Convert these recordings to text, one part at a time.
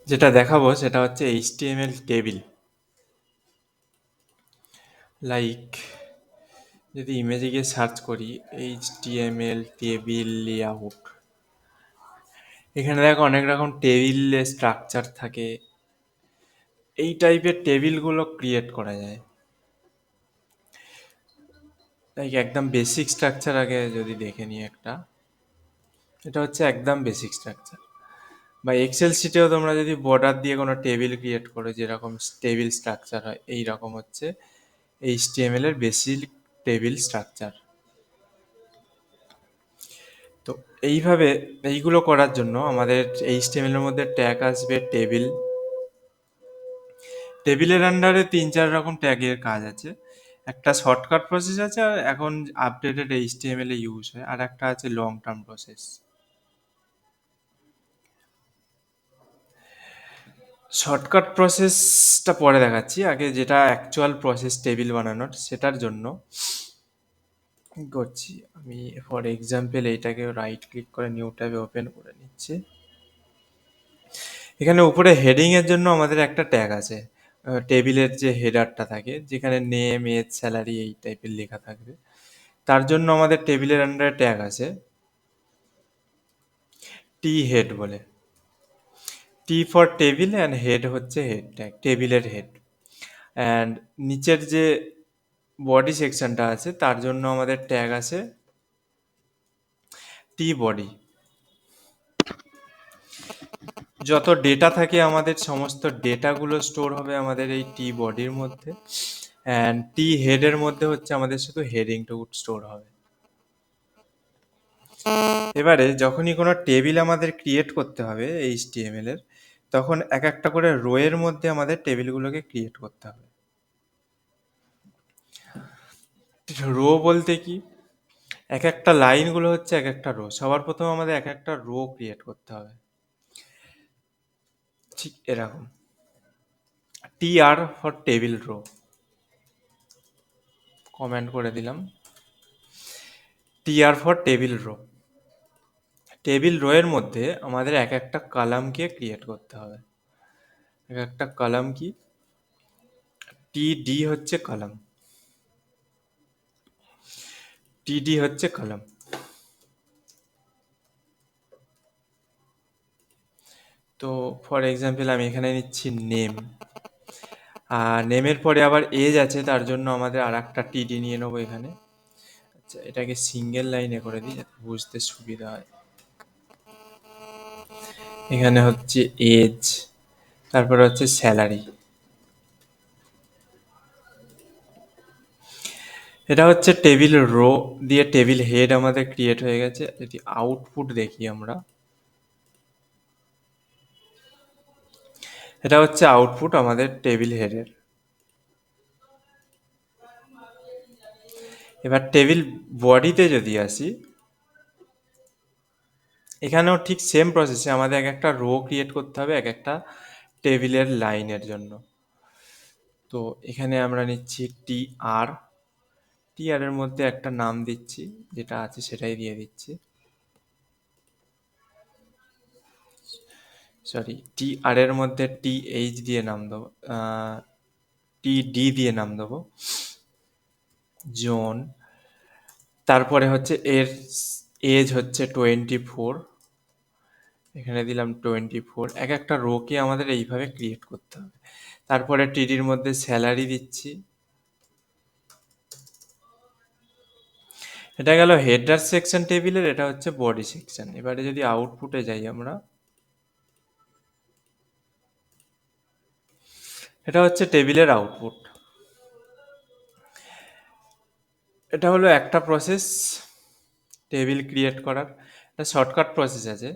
যেটা দেখাবো সেটা হচ্ছে এইচটিএমএল টেবিল। লাইক যদি ইমেজে গিয়ে সার্চ করি এইচটিএমএল টেবিল লেআউট, এখানে দেখো অনেক রকম টেবিল স্ট্রাকচার থাকে। এই টাইপের টেবিলগুলো ক্রিয়েট করা যায়। লাইক একদম বেসিক স্ট্রাকচার আগে যদি দেখে নিই একটা, এটা হচ্ছে একদম বেসিক স্ট্রাকচার। বা এক্সেল শিটেও তোমরা যদি বর্ডার দিয়ে কোনো টেবিল ক্রিয়েট করো যেরকম টেবিল স্ট্রাকচার হয়, এই রকম হচ্ছে এইচটিএমএল এর বেসিক টেবিল স্ট্রাকচার। তো এইভাবে এইগুলো করার জন্য আমাদের এইচটিএমএল এর মধ্যে ট্যাগ আসবে টেবিল। টেবিলের আন্ডারে ৩-৪ রকম ট্যাগের কাজ আছে। একটা শর্টকাট প্রসেস আছে, আর এখন আপডেটেড এইচটিএমএল এ ইউজ হয়, আর একটা আছে লং টার্ম প্রসেস। শর্টকাট প্রসেসটা পরে দেখাচ্ছি, আগে যেটা অ্যাকচুয়াল প্রসেস টেবিল বানানোর সেটার জন্য কি করছি আমি। ফর এক্সাম্পল এইটাকে রাইট ক্লিক করে নিউ ট্যাবে ওপেন করে নিচ্ছি। এখানে উপরে হেডিং এর জন্য আমাদের একটা ট্যাগ আছে, টেবিলের যে হেডারটা থাকে যেখানে নেম, এজ, স্যালারি এই টাইপের লেখা থাকবে। তার জন্য আমাদের টেবিলের আন্ডারে ট্যাগ আছে টি হেড বলে। T for table and head হচ্ছে হেড ট্যাগ, টেবিলের হেড। অ্যান্ড নিচের যে বডি সেকশনটা আছে তার জন্য আমাদের ট্যাগ আছে টি বডি। যত ডেটা থাকে আমাদের সমস্ত ডেটাগুলো স্টোর হবে আমাদের এই টি বডির মধ্যে, অ্যান্ড টি হেডের মধ্যে হচ্ছে আমাদের শুধু হেডিংটুকু স্টোর হবে। এবারে যখনই কোনো টেবিল আমাদের ক্রিয়েট করতে হবে এইচটিএমএল এর, তখন এক একটা করে রো এর মধ্যে আমাদের টেবিলগুলোকে ক্রিয়েট করতে হবে। রো বলতে কি, এক একটা লাইনগুলো হচ্ছে এক একটা রো। সবার প্রথমে আমাদের এক একটা রো ক্রিয়েট করতে হবে, ঠিক এরকম। T R for table row, comment করে দিলাম। T R for table row. Table row এর মধ্যে আমাদের এক একটা কলামকে ক্রিয়েট করতে হবে। এক একটা কলাম কি, টি ডি হচ্ছে কলাম, টি ডি হচ্ছে কলাম। তো ফর এক্সাম্পল আমি এখানে নিচ্ছি নেম, আর নেমের পরে আবার এজ আছে, তার জন্য আমাদের আর একটা টিডি নিয়ে নেবো এখানে। আচ্ছা, এটাকে সিঙ্গেল লাইনে করে দিই যাতে বুঝতে সুবিধা হয়। এখানে হচ্ছে এজ, তারপরে হচ্ছে স্যালারি। এটা হচ্ছে টেবিল রো দিয়ে টেবিল হেড আমাদের ক্রিয়েট হয়ে গেছে। যদি আউটপুট দেখি আমরা, এটা হচ্ছে আউটপুট আমাদের টেবিল হেডের। এবার টেবিল বডিতে যদি আসি, এখানেও ঠিক সেম প্রসেসে আমাদের এক একটা রো ক্রিয়েট করতে হবে এক একটা টেবিলের লাইনের জন্য। তো এখানে আমরা নিচ্ছি টি আর, টি আর এর মধ্যে একটা নাম দিচ্ছি, যেটা আছে সেটাই দিয়ে দিচ্ছি। সরি, টি আর এর মধ্যে টি এইচ দিয়ে নাম দেবো, টি ডি দিয়ে নাম দেবো, জোন। তারপরে হচ্ছে এর এজ হচ্ছে 24, এখানে দিলাম 24। এক একটা রোকে আমাদের এইভাবে ক্রিয়েট করতে হবে। তারপরে টিডির মধ্যে স্যালারি দিচ্ছি। এটা গেল হেডার সেকশন টেবিলের, এটা হচ্ছে বডি সেকশন। এবারে যদি আউটপুটে যাই আমরা, এটা হচ্ছে টেবিলের আউটপুট। এটা হলো একটা প্রসেস টেবিল ক্রিয়েট করার। একটা শর্টকাট প্রসেস আছে,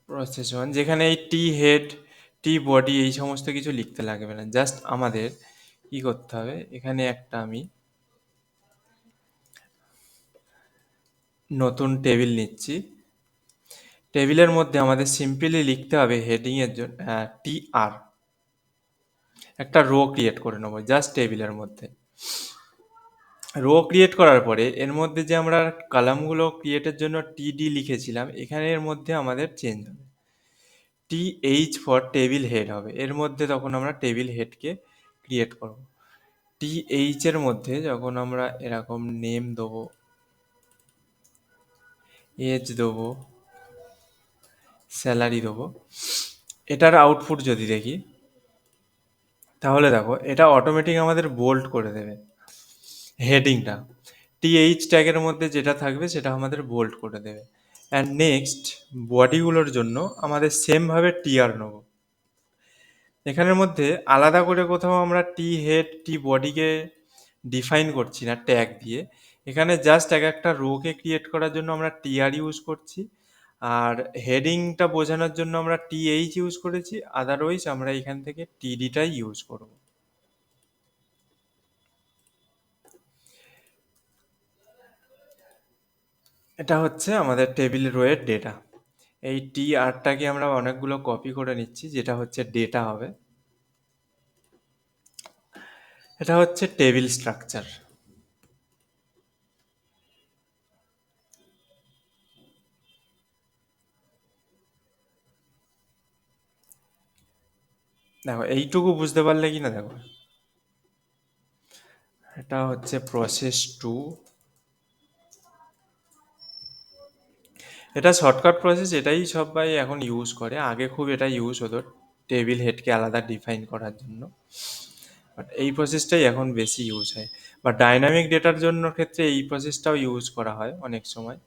প্রসেস ওয়ান, যেখানে এই টি হেড, টি বডি এই সমস্ত কিছু লিখতে লাগবে না। জাস্ট আমাদের কি করতে হবে, এখানে একটা আমি নতুন টেবিল নিচ্ছি। টেবিলের মধ্যে আমাদের সিম্পলি লিখতে হবে হেডিং এর জন্য টি আর, একটা রো ক্রিয়েট করে নেবো জাস্ট টেবিলের মধ্যে। রো ক্রিয়েট করার পরে এর মধ্যে যে আমরা কলামগুলো ক্রিয়েটের জন্য টিডি লিখেছিলাম, এখানে এর মধ্যে আমাদের চেঞ্জ হবে, টিএইচ ফর টেবিল হেড হবে। এর মধ্যে তখন আমরা টেবিল হেডকে ক্রিয়েট করব। টিএইচ এর মধ্যে যখন আমরা এরকম নেম দেবো, এজ দেবো, স্যালারি দেবো, এটার আউটপুট যদি দেখি, তাহলে দেখো এটা অটোমেটিক আমাদের বোল্ড করে দেবে হেডিংটা। টিএইচ ট্যাগের মধ্যে যেটা থাকবে সেটা আমাদের বোল্ড করে দেবে। অ্যান্ড নেক্সট বডিগুলোর জন্য আমাদের সেমভাবে টিআর নেব। এখানের মধ্যে আলাদা করে কোথাও আমরা টি হেড টি বডিকে ডিফাইন করছি না ট্যাগ দিয়ে। এখানে জাস্ট এক একটা রোকে ক্রিয়েট করার জন্য আমরা টিআর ইউজ করছি, আর হেডিংটা বোঝানোর জন্য আমরা টিএইচ ইউজ করেছি। আদারওয়াইজ আমরা এখান থেকে টিডিটাই ইউজ করব। এটা হচ্ছে আমাদের টেবিল রোয়ের ডেটা। এই টি আরটাকে আমরা অনেকগুলো কপি করে নিচ্ছি, যেটা হচ্ছে ডেটা হবে। এটা হচ্ছে টেবিল স্ট্রাকচার। দেখো এইটুকু বুঝতে পারলে কি না, দেখো এটা হচ্ছে প্রসেস টু। এটা শর্টকাট প্রসেস, এটাই সবাই এখন ইউজ করে। আগে খুব এটা ইউজ হতো টেবিল হেডকে আলাদা ডিফাইন করার জন্য, বাট এই প্রসেসটাই এখন বেশি ইউজ হয়। বা ডাইনামিক ডেটার জন্য ক্ষেত্রে এই প্রসেসটাও ইউজ করা হয় অনেক সময়।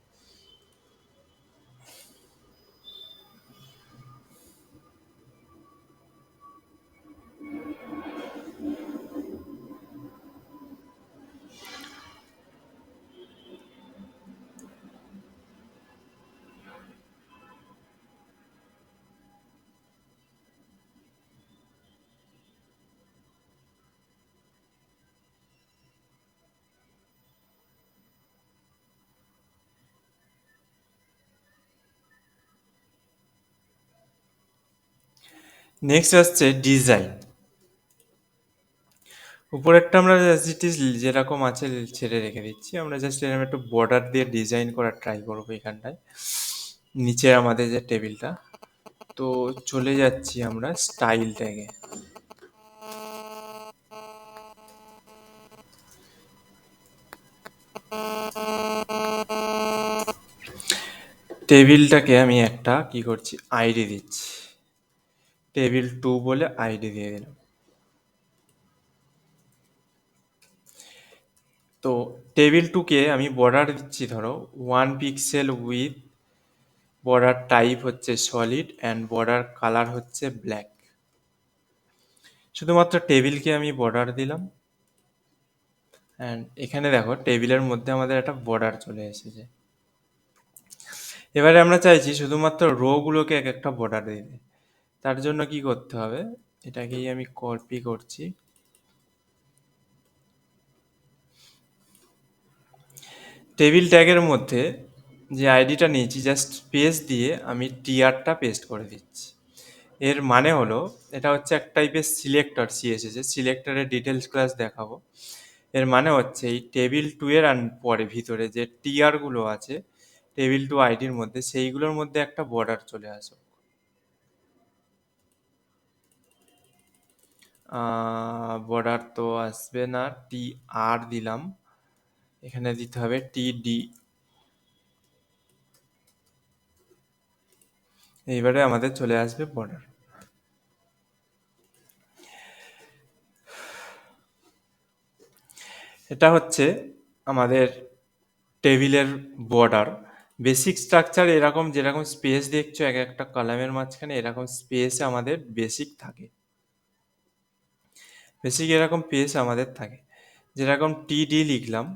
নেক্সট আসছে ডিজাইন। উপরেরটা আমরা ইট ইজ যেরকম আছে ছেড়ে রেখে দিচ্ছি, আমরা জাস্ট এরকম একটু বর্ডার দিয়ে ডিজাইন করার ট্রাই করবো এখানটায়, নিচে আমাদের যে টেবিলটা। তো চলে যাচ্ছি আমরা স্টাইল ট্যাগে। টেবিলটাকে আমি একটা কি করছি, আইডি দিচ্ছি, টেবিল টু বলে আইডি দিয়ে দিলাম। তো টেবিল টুকে আমি বর্ডার দিচ্ছি ধরো 1 পিক্সেল উইথ, বর্ডার টাইপ হচ্ছে সলিড, অ্যান্ড বর্ডার কালার হচ্ছে ব্ল্যাক। শুধুমাত্র টেবিলকে আমি বর্ডার দিলাম, অ্যান্ড এখানে দেখো টেবিলের মধ্যে আমাদের একটা বর্ডার চলে এসেছে। এবারে আমরা চাইছি শুধুমাত্র রো গুলোকে এক একটা বর্ডার দিতে। তার জন্য কি করতে হবে, এটাকেই আমি কপি করছি, টেবিল ট্যাগের মধ্যে যে আইডিটা নিয়েছি জাস্ট স্পেস দিয়ে আমি টিআরটা পেস্ট করে দিচ্ছি। এর মানে হলো এটা হচ্ছে এক টাইপের সিলেক্টর, সিএসএস এর সিলেক্টরের ডিটেলস ক্লাস দেখাবো। এর মানে হচ্ছে এই টেবিল টু এর পরে ভিতরে যে টিআর গুলো আছে টেবিল টু আইডির মধ্যে, সেইগুলোর মধ্যে একটা বর্ডার চলে আসো। বর্ডার তো আসবে না, টি আর দিলাম, এখানে দিতে হবে টিডি। এইবারে আমাদের চলে আসবে বর্ডার। এটা হচ্ছে আমাদের টেবিলের বর্ডার। বেসিক স্ট্রাকচার এরকম, যেরকম স্পেস দেখছো এক একটা কলামের মাঝখানে এরকম স্পেস আমাদের বেসিক থাকে, বেসিক এরকম পেজ আমাদের থাকে। যেরকম টিডি লিখলাম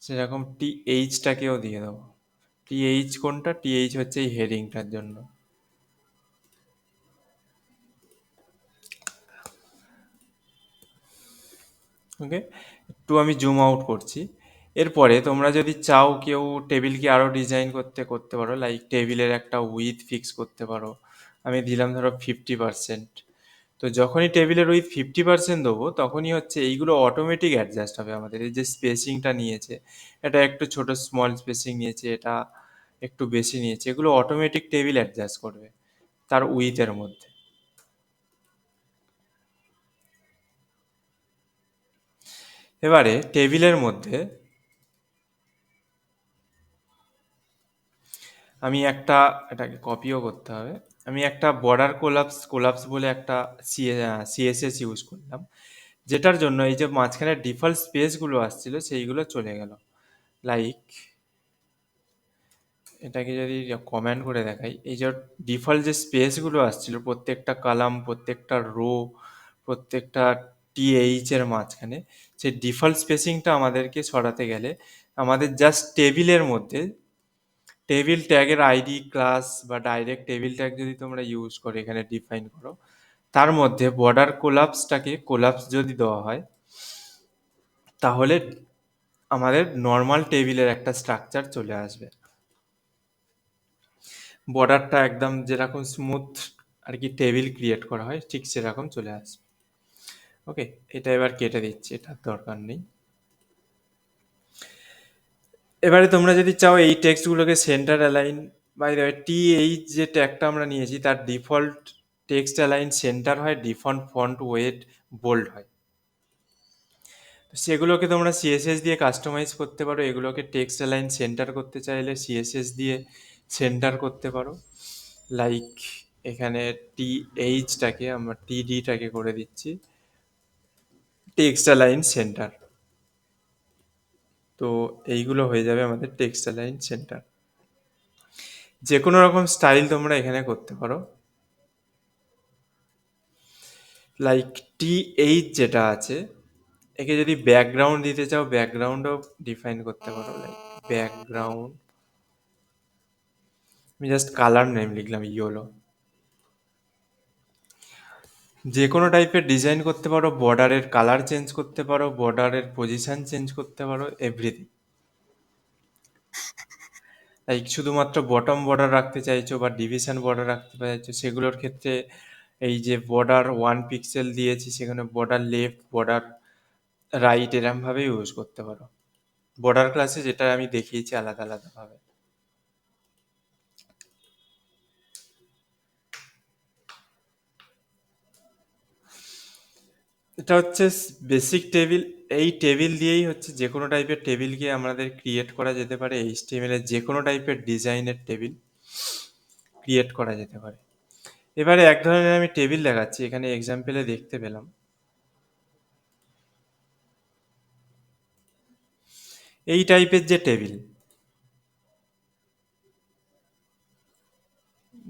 সেরকম টিএইচটাকেও দিয়ে দেবো। টিএইচ কোনটা, টিএইচ হচ্ছে এই হেডিংটার জন্য। ওকে, একটু আমি জুম আউট করছি। এরপরে তোমরা যদি চাও কেউ টেবিলকে আরও ডিজাইন করতে পারো, লাইক টেবিলের একটা উইথ ফিক্স করতে পারো। আমি দিলাম ধরো 50%। তো যখনই টেবিলের উইথ 50% দেবো তখনই হচ্ছে এইগুলো অটোমেটিক অ্যাডজাস্ট হবে আমাদের। এই যে স্পেসিংটা নিয়েছে, এটা একটু ছোট স্মল স্পেসিং নিয়েছে, এটা একটু বেশি নিয়েছে, এগুলো অটোমেটিক টেবিল অ্যাডজাস্ট করবে তার উইথের মধ্যে। এবারে টেবিলের মধ্যে আমি একটা, এটাকে কপিও করতে হবে, আমি একটা বর্ডার কোলাপস বলে একটা সিএসএস ইউজ করলাম, যেটার জন্য এই যে মাঝখানে ডিফল্ট স্পেসগুলো আসছিল সেইগুলো চলে গেল। লাইক এটাকে যদি কমেন্ট করে দেখাই, এই যে ডিফল্ট যে স্পেসগুলো আসছিল প্রত্যেকটা কলাম, প্রত্যেকটা রো, প্রত্যেকটা টিএইচ এর মাঝখানে, সেই ডিফল্ট স্পেসিংটা আমাদেরকে সরাতে গেলে আমাদের জাস্ট টেবিলের মধ্যে টেবিল ট্যাগের আইডি ক্লাস বা ডাইরেক্ট টেবিল ট্যাগ যদি তোমরা ইউজ করো, এখানে ডিফাইন করো, তার মধ্যে বর্ডার কোলাপসটাকে কোলাপস যদি দেওয়া হয়, তাহলে আমাদের নর্মাল টেবিলের একটা স্ট্রাকচার চলে আসবে। বর্ডারটা একদম যেরকম স্মুথ আর কি টেবিল ক্রিয়েট করা হয় ঠিক সেরকম চলে আসবে। ওকে, এটা এবার কেটে দিচ্ছি, এটার দরকার নেই। এবারে তোমরা যদি চাও এই টেক্সটগুলোকে centre align, by the way T H ট্যাগটা আমরা নিয়েছি তার ডিফল্ট টেক্সট অ্যালাইন সেন্টার হয়, ডিফল্ট ফন্ট ওয়েট বোল্ড হয়। তো সেগুলোকে তোমরা সিএসএস দিয়ে কাস্টমাইজ করতে পারো। এগুলোকে টেক্সট অ্যালাইন সেন্টার করতে চাইলে সিএসএস দিয়ে সেন্টার করতে পারো। লাইক এখানে টিএইচটাকে আমরা টিডিটাকে করে দিচ্ছি টেক্সট অ্যালাইন সেন্টার। তো এইগুলো হয়ে যাবে আমাদের টেক্সট অ্যালাইন সেন্টার। যে কোনো রকম স্টাইল তোমরা এখানে করতে পারো। লাইক টিএইচ যেটা আছে, একে যদি ব্যাকগ্রাউন্ড দিতে চাও ব্যাকগ্রাউন্ডও ডিফাইন করতে পারো। লাইক ব্যাকগ্রাউন্ড, আমি জাস্ট কালার নেম লিখলাম ইয়েলো। যে কোনো টাইপের ডিজাইন করতে পারো, বর্ডারের কালার চেঞ্জ করতে পারো, বর্ডারের পজিশন চেঞ্জ করতে পারো, এভরিথিং। লাইক শুধুমাত্র বটম বর্ডার রাখতে চাইছো বা ডিভিশন বর্ডার রাখতে চাইছো, সেগুলোর ক্ষেত্রে এই যে বর্ডার 1 পিক্সেল দিয়েছি সেখানে বর্ডার লেফট, বর্ডার রাইট এরমভাবে ইউজ করতে পারো। বর্ডার ক্লাসে যেটা আমি দেখিয়েছি আলাদা আলাদাভাবে। এটা হচ্ছে বেসিক টেবিল। এই টেবিল দিয়েই হচ্ছে যে কোনো টাইপের টেবিলকে আমাদের ক্রিয়েট করা যেতে পারে। এইচটিএমএল এর যে কোনো টাইপের ডিজাইনের টেবিল ক্রিয়েট করা যেতে পারে। এবারে এক ধরনের আমি টেবিল দেখাচ্ছি, এখানে এক্সাম্পলে দেখতে পেলাম। এই টাইপের যে টেবিল,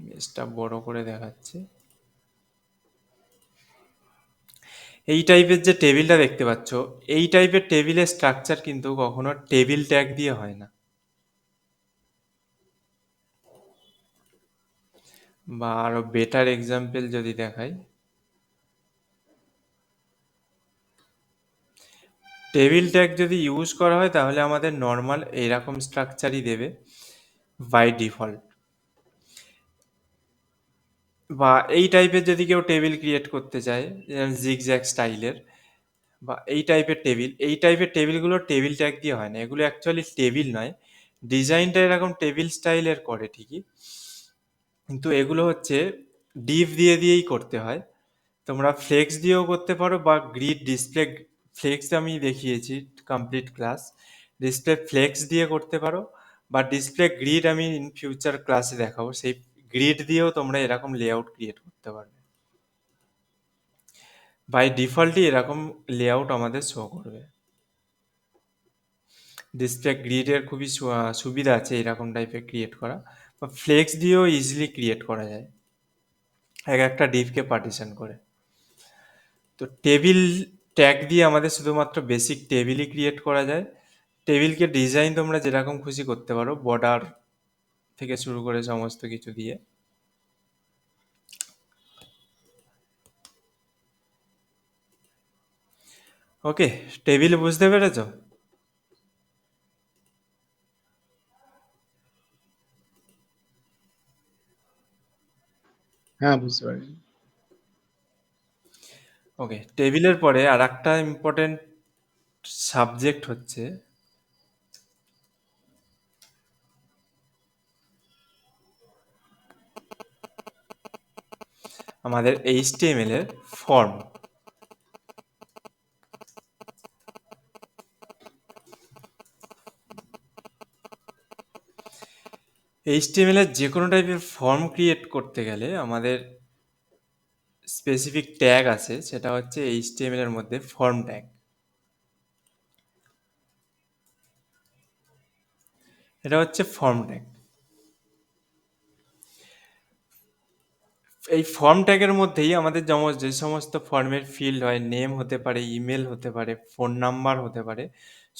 বেশটা বড় করে দেখাচ্ছি, এই টাইপের যে টেবিলটা দেখতে পাচ্ছ, এই টাইপের টেবিলের স্ট্রাকচার কিন্তু কখনো টেবিল ট্যাগ দিয়ে হয় না। বা আরো বেটার এক্সাম্পল যদি দেখাই, টেবিল ট্যাগ যদি ইউজ করা হয় তাহলে আমাদের নর্মাল এইরকম স্ট্রাকচারই দেবে বাই ডিফল্ট। বা এই টাইপের যদি কেউ টেবিল ক্রিয়েট করতে চায় জিগজ্যাগ স্টাইলের, বা এই টাইপের টেবিলগুলো টেবিল ট্যাগ দিয়ে হয় না, এগুলো অ্যাকচুয়ালি টেবিল নয়। ডিজাইনটা এরকম টেবিল স্টাইলের করে ঠিকই, কিন্তু এগুলো হচ্ছে ডিভ দিয়েই করতে হয়। তোমরা ফ্লেক্স দিয়েও করতে পারো বা গ্রিড ডিসপ্লে ফ্লেক্স আমি দেখিয়েছি কমপ্লিট ক্লাস, ডিসপ্লে ফ্লেক্স দিয়ে করতে পারো, বা ডিসপ্লে গ্রিড আমি ইন ফিউচার ক্লাসে দেখাবো, সেই গ্রিড দিয়েও তোমরা এরকম লেআউট ক্রিয়েট করতে পারবে। বাই ডিফল্টই এরকম লেআউট আমাদের শো করবে। ডিসপ্লে গ্রিডের খুবই সুবিধা আছে এরকম টাইপের ক্রিয়েট করা, বা ফ্লেক্স দিয়েও ইজিলি ক্রিয়েট করা যায় এক একটা ডিভকে পার্টিশন করে। তো টেবিল ট্যাগ দিয়ে আমাদের শুধুমাত্র বেসিক টেবিলই ক্রিয়েট করা যায়। টেবিলকে ডিজাইন তোমরা যেরকম খুশি করতে পারো, বর্ডার থেকে শুরু করে সমস্ত কিছু দিয়ে। ওকে, টেবিল বুঝতে পেরেছো? হ্যাঁ, বুঝতে পারি। ওকে, টেবিলের পরে আর একটা ইম্পর্টেন্ট সাবজেক্ট হচ্ছে আমাদের HTML এর ফর্ম। HTML এর যে কোনো টাইপের ফর্ম ক্রিয়েট করতে গেলে আমাদের স্পেসিফিক ট্যাগ আছে, সেটা হচ্ছে HTML এর মধ্যে ফর্ম ট্যাগ। এটা হচ্ছে ফর্ম ট্যাগ। এই ফর্ম ট্যাগের মধ্যেই আমাদের যেমন যে সমস্ত ফর্মের ফিল্ড হয়, নেম হতে পারে, ইমেল হতে পারে, ফোন নাম্বার হতে পারে,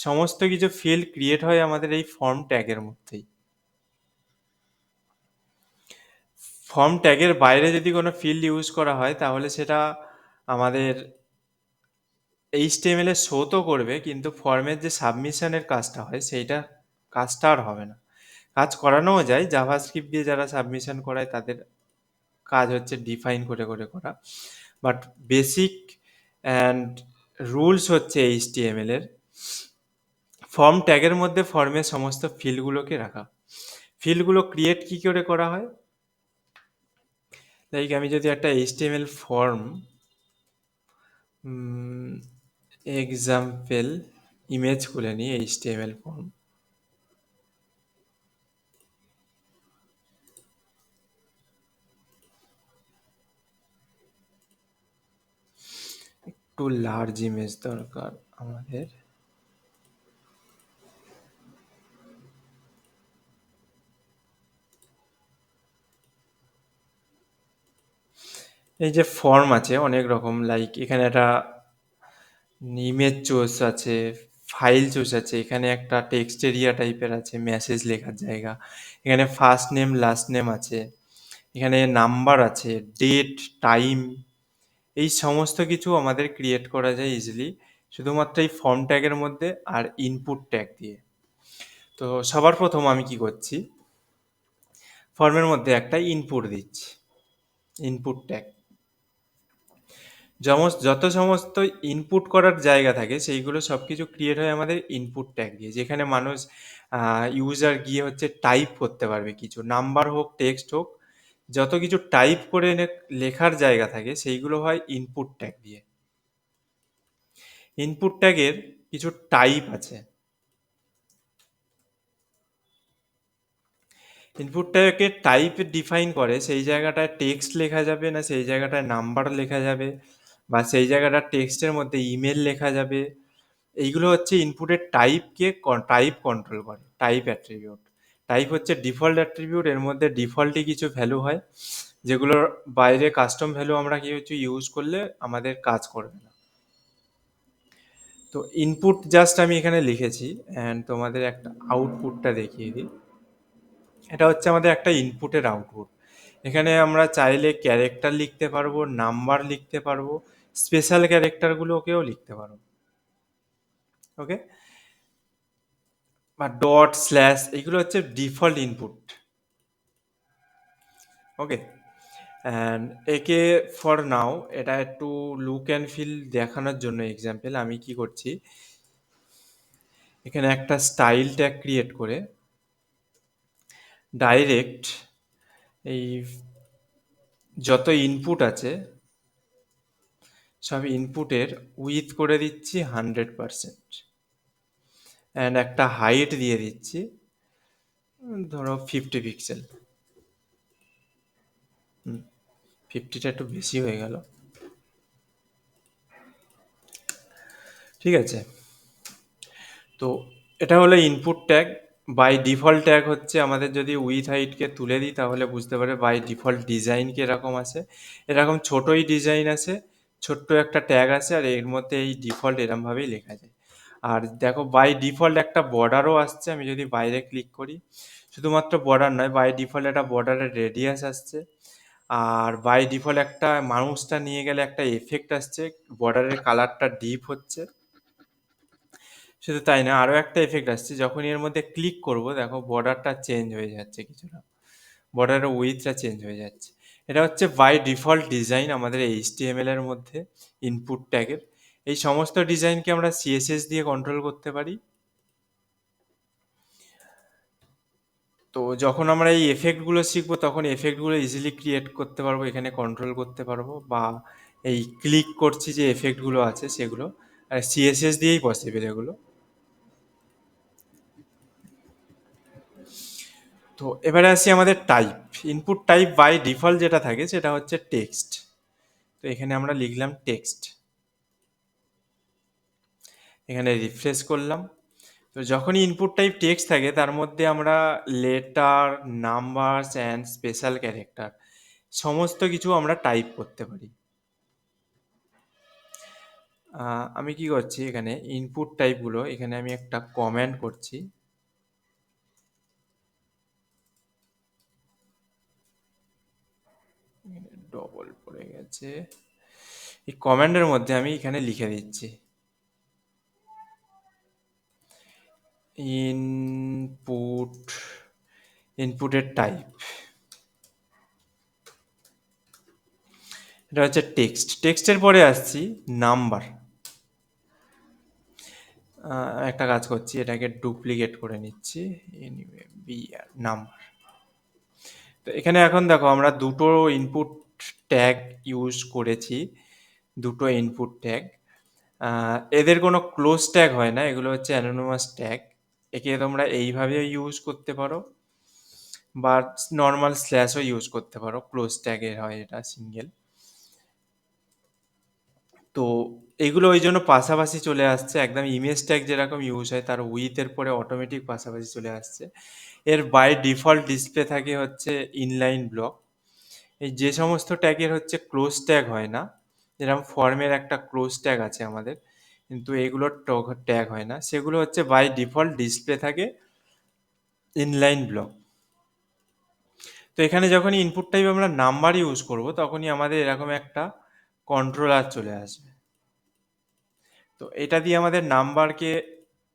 সমস্ত কিছু ফিল্ড ক্রিয়েট হয় আমাদের এই ফর্ম ট্যাগের মধ্যেই। ফর্ম ট্যাগের বাইরে যদি কোনো ফিল্ড ইউজ করা হয় তাহলে সেটা আমাদের HTML এ শো তো করবে, কিন্তু ফর্মের যে সাবমিশনের কাজটা হয় সেইটা কাজটা আর হবে না। কাজ করানোও যায়, জাভাস্ক্রিপ্ট দিয়ে যারা সাবমিশন করায় তাদের কাজ হচ্ছে ডিফাইন করে করে করা, বাট বেসিক অ্যান্ড রুলস হচ্ছে HTML এর ফর্ম ট্যাগের মধ্যে ফর্মের সমস্ত ফিল্ডগুলোকে রাখা। ফিল্ডগুলো ক্রিয়েট কি করে করা হয়, লাইক আমি যদি একটা HTML ফর্ম এক্সাম্পল ইমেজ খুলে নিই, HTML ফর্ম, একটু লার্জ ইমেজ দরকার আমাদের। এই যে ফর্ম আছে অনেক রকম, লাইক এখানে একটা ইমেজ চুজ আছে, ফাইল চুজ আছে, এখানে একটা টেক্সট এরিয়া টাইপের আছে, মেসেজ লেখার জায়গা, এখানে ফার্স্ট নেম লাস্ট নেম আছে, এখানে নাম্বার আছে, ডেট, টাইম, এই সমস্ত কিছু আমাদের ক্রিয়েট করা যায় ইজিলি শুধুমাত্র এই ফর্ম ট্যাগের মধ্যে আর ইনপুট ট্যাগ দিয়ে। তো সবার প্রথম আমি কি করছি, ফর্মের মধ্যে একটা ইনপুট দিচ্ছি, ইনপুট ট্যাগ। যত সমস্ত ইনপুট করার জায়গা থাকে সেইগুলো সব কিছু ক্রিয়েট হয় আমাদের ইনপুট ট্যাগ দিয়ে, যেখানে মানুষ ইউজার গিয়ে হচ্ছে টাইপ করতে পারবে কিছু, নাম্বার হোক টেক্সট হোক, যত কিছু টাইপ করে লেখার জায়গা থাকে সেইগুলো হয় ইনপুট ট্যাগ দিয়ে। ইনপুট ট্যাগের কিছু টাইপ আছে। ইনপুটটাকে টাইপ ডিফাইন করে সেই জায়গাটায় টেক্সট লেখা যাবে না, সেই জায়গাটায় নাম্বার লেখা যাবে, বা সেই জায়গাটা টেক্সটের মধ্যে ইমেল লেখা যাবে। এইগুলো হচ্ছে ইনপুটের টাইপকে টাইপ কন্ট্রোল করে, টাইপ অ্যাট্রিবিউট। টাইপ হচ্ছে ডিফল্ট অ্যাট্রিবিউট, এর মধ্যে ডিফল্টই কিছু ভ্যালু হয় যেগুলোর বাইরে কাস্টম ভ্যালু আমরা কিছু ইউজ করলে আমাদের কাজ করবে না। তো ইনপুট জাস্ট আমি এখানে লিখেছি, অ্যান্ড তোমাদের একটা আউটপুটটা দেখিয়ে দিই। এটা হচ্ছে আমাদের একটা ইনপুটের আউটপুট। এখানে আমরা চাইলে ক্যারেক্টার লিখতে পারবো, নাম্বার লিখতে পারবো, স্পেশাল ক্যারেক্টারগুলোকেও লিখতে পারবো। ওকে, বা ডট স্ল্যাশ, এগুলো হচ্ছে ডিফল্ট ইনপুট। ওকে, অ্যান্ড একে ফর নাও এটা একটু লুক অ্যান্ড ফিল দেখানোর জন্য এক্সাম্পল আমি কি করছি, এখানে একটা স্টাইল ট্যাগ ক্রিয়েট করে ডাইরেক্ট এই যত ইনপুট আছে সব ইনপুটের উইথ করে দিচ্ছি 100%, অ্যান্ড একটা হাইট দিয়ে দিচ্ছি ধরো 50 পিক্সেল। 50টা একটু বেশি হয়ে গেল, ঠিক আছে। তো এটা হলো input tag. By default tag হচ্ছে আমাদের যদি উইথ হাইটকে তুলে দিই তাহলে বুঝতে পারে বাই ডিফল্ট ডিজাইন কিরকম আছে, এরকম ছোটোই ডিজাইন আছে, ছোট্ট একটা ট্যাগ আছে, আর এর মধ্যে এই ডিফল্ট এরমভাবেই লেখা যায়। আর দেখো বাই ডিফল্ট একটা বর্ডারও আসছে, আমি যদি বাইরে ক্লিক করি শুধুমাত্র বর্ডার নয়, বাই ডিফল্ট একটা বর্ডারের রেডিয়াস আসছে, আর বাই ডিফল্ট একটা মাউসটা নিয়ে গেলে একটা এফেক্ট আসছে, বর্ডারের কালারটা ডিপ হচ্ছে। শুধু তাই না, আরও একটা এফেক্ট আসছে, যখন এর মধ্যে ক্লিক করব দেখো বর্ডারটা চেঞ্জ হয়ে যাচ্ছে কিছুটা, বর্ডারের উইথটা চেঞ্জ হয়ে যাচ্ছে। এটা হচ্ছে বাই ডিফল্ট ডিজাইন আমাদের এইচটিএমএল এর মধ্যে ইনপুট ট্যাগের। এই সমস্ত ডিজাইনকে আমরা সিএসএস দিয়ে কন্ট্রোল করতে পারি। তো যখন আমরা এই এফেক্টগুলো শিখবো তখন এফেক্টগুলো ইজিলি ক্রিয়েট করতে পারবো, এখানে কন্ট্রোল করতে পারবো, বা এই ক্লিক করছি যে এফেক্টগুলো আছে সেগুলো আর সিএসএস দিয়েই পসিবল এগুলো। তো এবারে আসি আমাদের type. Input type by default যেটা থাকে সেটা হচ্ছে টেক্সট। তো এখানে আমরা লিখলাম টেক্সট, এখানে রিফ্রেশ করলাম। তো যখনই ইনপুট টাইপ টেক্সট থাকে তার মধ্যে আমরা letter, numbers and special character সমস্ত কিছু আমরা টাইপ করতে পারি। আমি কি করছি এখানে ইনপুট টাইপগুলো, এখানে আমি একটা কমেন্ট করছি। ডবল পড়ে গেছে। এই কমেন্টের মধ্যে আমি এখানে লিখে দিচ্ছি ইনপুট, ইনপুটের টাইপ, এটা হচ্ছে টেক্সট। টেক্সটের পরে আসছি নাম্বার। একটা কাজ করছি, এটাকে ডুপ্লিকেট করে নিচ্ছি, বিআর নাম্বার। তো এখানে এখন দেখো আমরা দুটো ইনপুট ট্যাগ ইউজ করেছি, দুটো ইনপুট ট্যাগ। এদের কোনো ক্লোজ ট্যাগ হয় না, এগুলো হচ্ছে অ্যানোনিমাস ট্যাগ। একে তোমরা এইভাবেও ইউজ করতে পারো বা নর্মাল স্ল্যাশও ইউজ করতে পারো, ক্লোজ ট্যাগের হয় এটা সিঙ্গেল। তো এগুলো ওই জন্য পাশাপাশি চলে আসছে, একদম ইমেজ ট্যাগ যেরকম ইউজ হয় তার উইথের পরে অটোমেটিক পাশাপাশি চলে আসছে। এর বাই ডিফল্ট ডিসপ্লে থাকে হচ্ছে ইনলাইন ব্লক। এই যে সমস্ত ট্যাগের হচ্ছে ক্লোজ ট্যাগ হয় না, যেরকম ফর্মের একটা ক্লোজ ট্যাগ আছে আমাদের, কিন্তু এগুলোর ট্যাগ হয় না, সেগুলো হচ্ছে বাই ডিফল্ট ডিসপ্লে থাকে ইনলাইন ব্লক। তো এখানে যখনই ইনপুট টাইপ আমরা নাম্বার ইউজ করব তখনই আমাদের এরকম একটা কন্ট্রোলার চলে আসবে। তো এটা দিয়ে আমাদের নাম্বারকে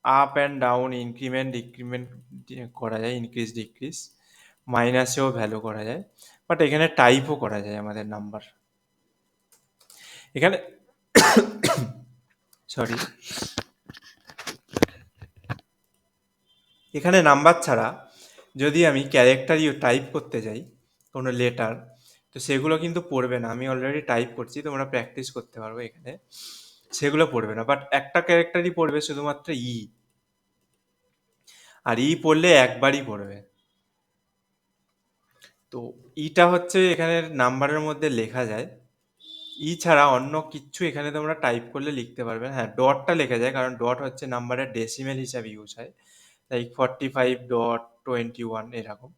up and down, increment decrement করা যায়, ইনক্রিজ ডিক্রিজ, মাইনাসেও ভ্যালু করা যায়, বাট এখানে টাইপও করা যায় আমাদের নাম্বার। এখানে সরি, এখানে নাম্বার ছাড়া যদি আমি ক্যারেক্টার টাইপ করতে যাই কোনো লেটার, তো সেগুলো কিন্তু পড়বে না। আমি অলরেডি টাইপ করছি, তোমরা প্র্যাকটিস করতে পারবো এখানে, সেগুলো পড়বে না, বাট একটা ক্যারেক্টারই পড়বে শুধুমাত্র ই, আর ই পড়লে একবারই পড়বে। তো ইটা হচ্ছে এখানে নাম্বারের মধ্যে লেখা যায়, ই ছাড়া অন্য কিচ্ছু এখানে তোমরা টাইপ করলে লিখতে পারবে না। হ্যাঁ, ডটটা লেখা যায়, কারণ ডট হচ্ছে নাম্বারের ডেসিমেল হিসাবে ইউজ হয়, লাইক 45.21 এরকম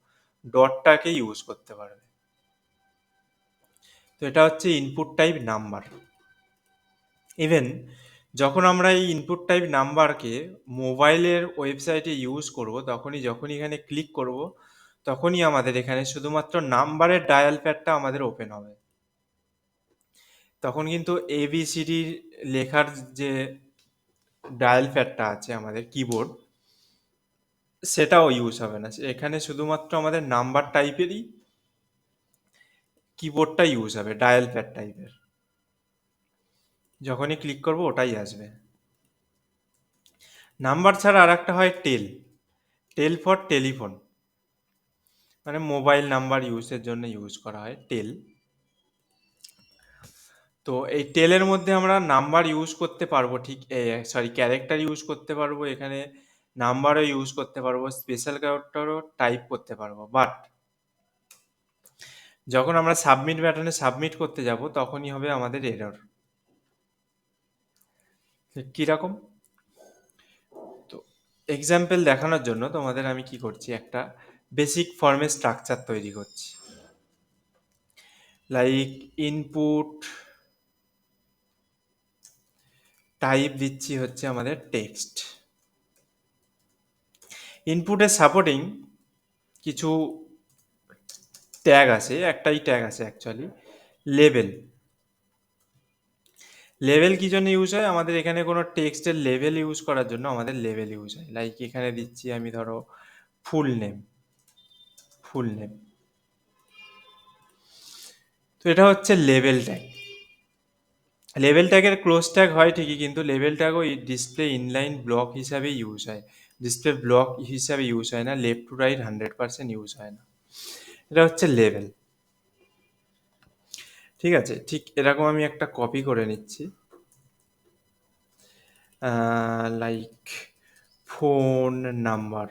ডটটাকে ইউজ করতে পারবে। তো এটা হচ্ছে ইনপুট টাইপ নাম্বার। ইভেন যখন আমরা এই ইনপুট টাইপ নাম্বারকে মোবাইলের ওয়েবসাইটে ইউজ করব, যখনই এখানে ক্লিক করব তখনই আমাদের এখানে শুধুমাত্র নাম্বারের ডায়াল প্যাডটা আমাদের ওপেন হবে। তখন কিন্তু এবিসিডি লেখার যে ডায়াল প্যাডটা আছে আমাদের কিবোর্ড, সেটাও ইউজ হবে না। এখানে শুধুমাত্র আমাদের নাম্বার টাইপেরই কিবোর্ডটা ইউজ হবে, ডায়াল প্যাড টাইপের। যখনই ক্লিক করব ওটাই আসবে। নাম্বার ছাড়া আর একটা হয় টেল, টেল ফর টেলিফোন, মানে মোবাইল নাম্বার ইউজের জন্য ইউজ করা হয় টেল। তো এই টেলের মধ্যে আমরা নাম্বার ইউজ করতে পারবো, ঠিক সরি ক্যারেক্টার ইউজ করতে পারবো, এখানে নাম্বারও ইউজ করতে পারবো, স্পেশাল ক্যারেক্টারও টাইপ করতে পারবো, বাট যখন আমরা সাবমিট বাটনে সাবমিট করতে যাব তখনই হবে আমাদের এরর। কিরকম? তো এক্সাম্পল দেখানোর জন্য তোমাদের আমি কি করছি, একটা বেসিক ফর্মের স্ট্রাকচার তৈরি করছি, লাইক ইনপুট টাইপ দিচ্ছি হচ্ছে আমাদের টেক্সট। ইনপুটের সাপোর্টিং কিছু ট্যাগ আছে, একটাই ট্যাগ আছে অ্যাকচুয়ালি, লেবেল। লেভেল কি জন্য ইউজ হয়? আমাদের এখানে কোনো টেক্সটের লেভেল ইউজ করার জন্য আমাদের লেভেল ইউজ হয়। লাইক এখানে দিচ্ছি আমি ধরো ফুল নেম, ফুল নেম। তো এটা হচ্ছে লেভেল ট্যাগ। লেভেল ট্যাগের ক্লোজ ট্যাগ হয় ঠিকই, কিন্তু লেভেল ট্যাগও ডিসপ্লে ইনলাইন ব্লক হিসাবে ইউজ হয়। ডিসপ্লে ব্লক হিসাবে ইউজ হয় না, লেফট টু রাইট 100% ইউজ হয় না। এটা হচ্ছে লেভেল। ঠিক আছে, ঠিক এরকম আমি একটা কপি করে নিচ্ছি, like phone number,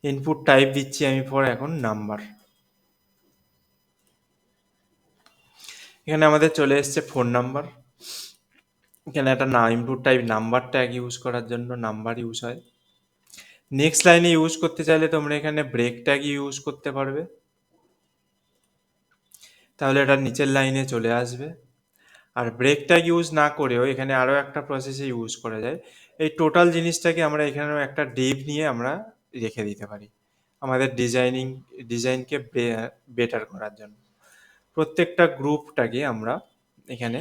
input type দিচ্ছি আমি ফর এখন নাম্বার। এখানে আমাদের চলে এসছে ফোন নাম্বার। এখানে একটা না input type number tag use করার জন্য নাম্বার ইউজ হয়। নেক্সট লাইনে ইউজ করতে চাইলে তোমরা এখানে ব্রেক ট্যাগ ইউজ করতে পারবে, তাহলে এটা নিচের লাইনে চলে আসবে। আর ব্রেক ট্যাগ ইউজ না করেও এখানে আরও একটা প্রসেসে ইউজ করা যায়। এই টোটাল জিনিসটাকে আমরা এখানেও একটা ডিভ নিয়ে আমরা রেখে দিতে পারি আমাদের ডিজাইনকে বেটার করার জন্য। প্রত্যেকটা গ্রুপটাকে আমরা এখানে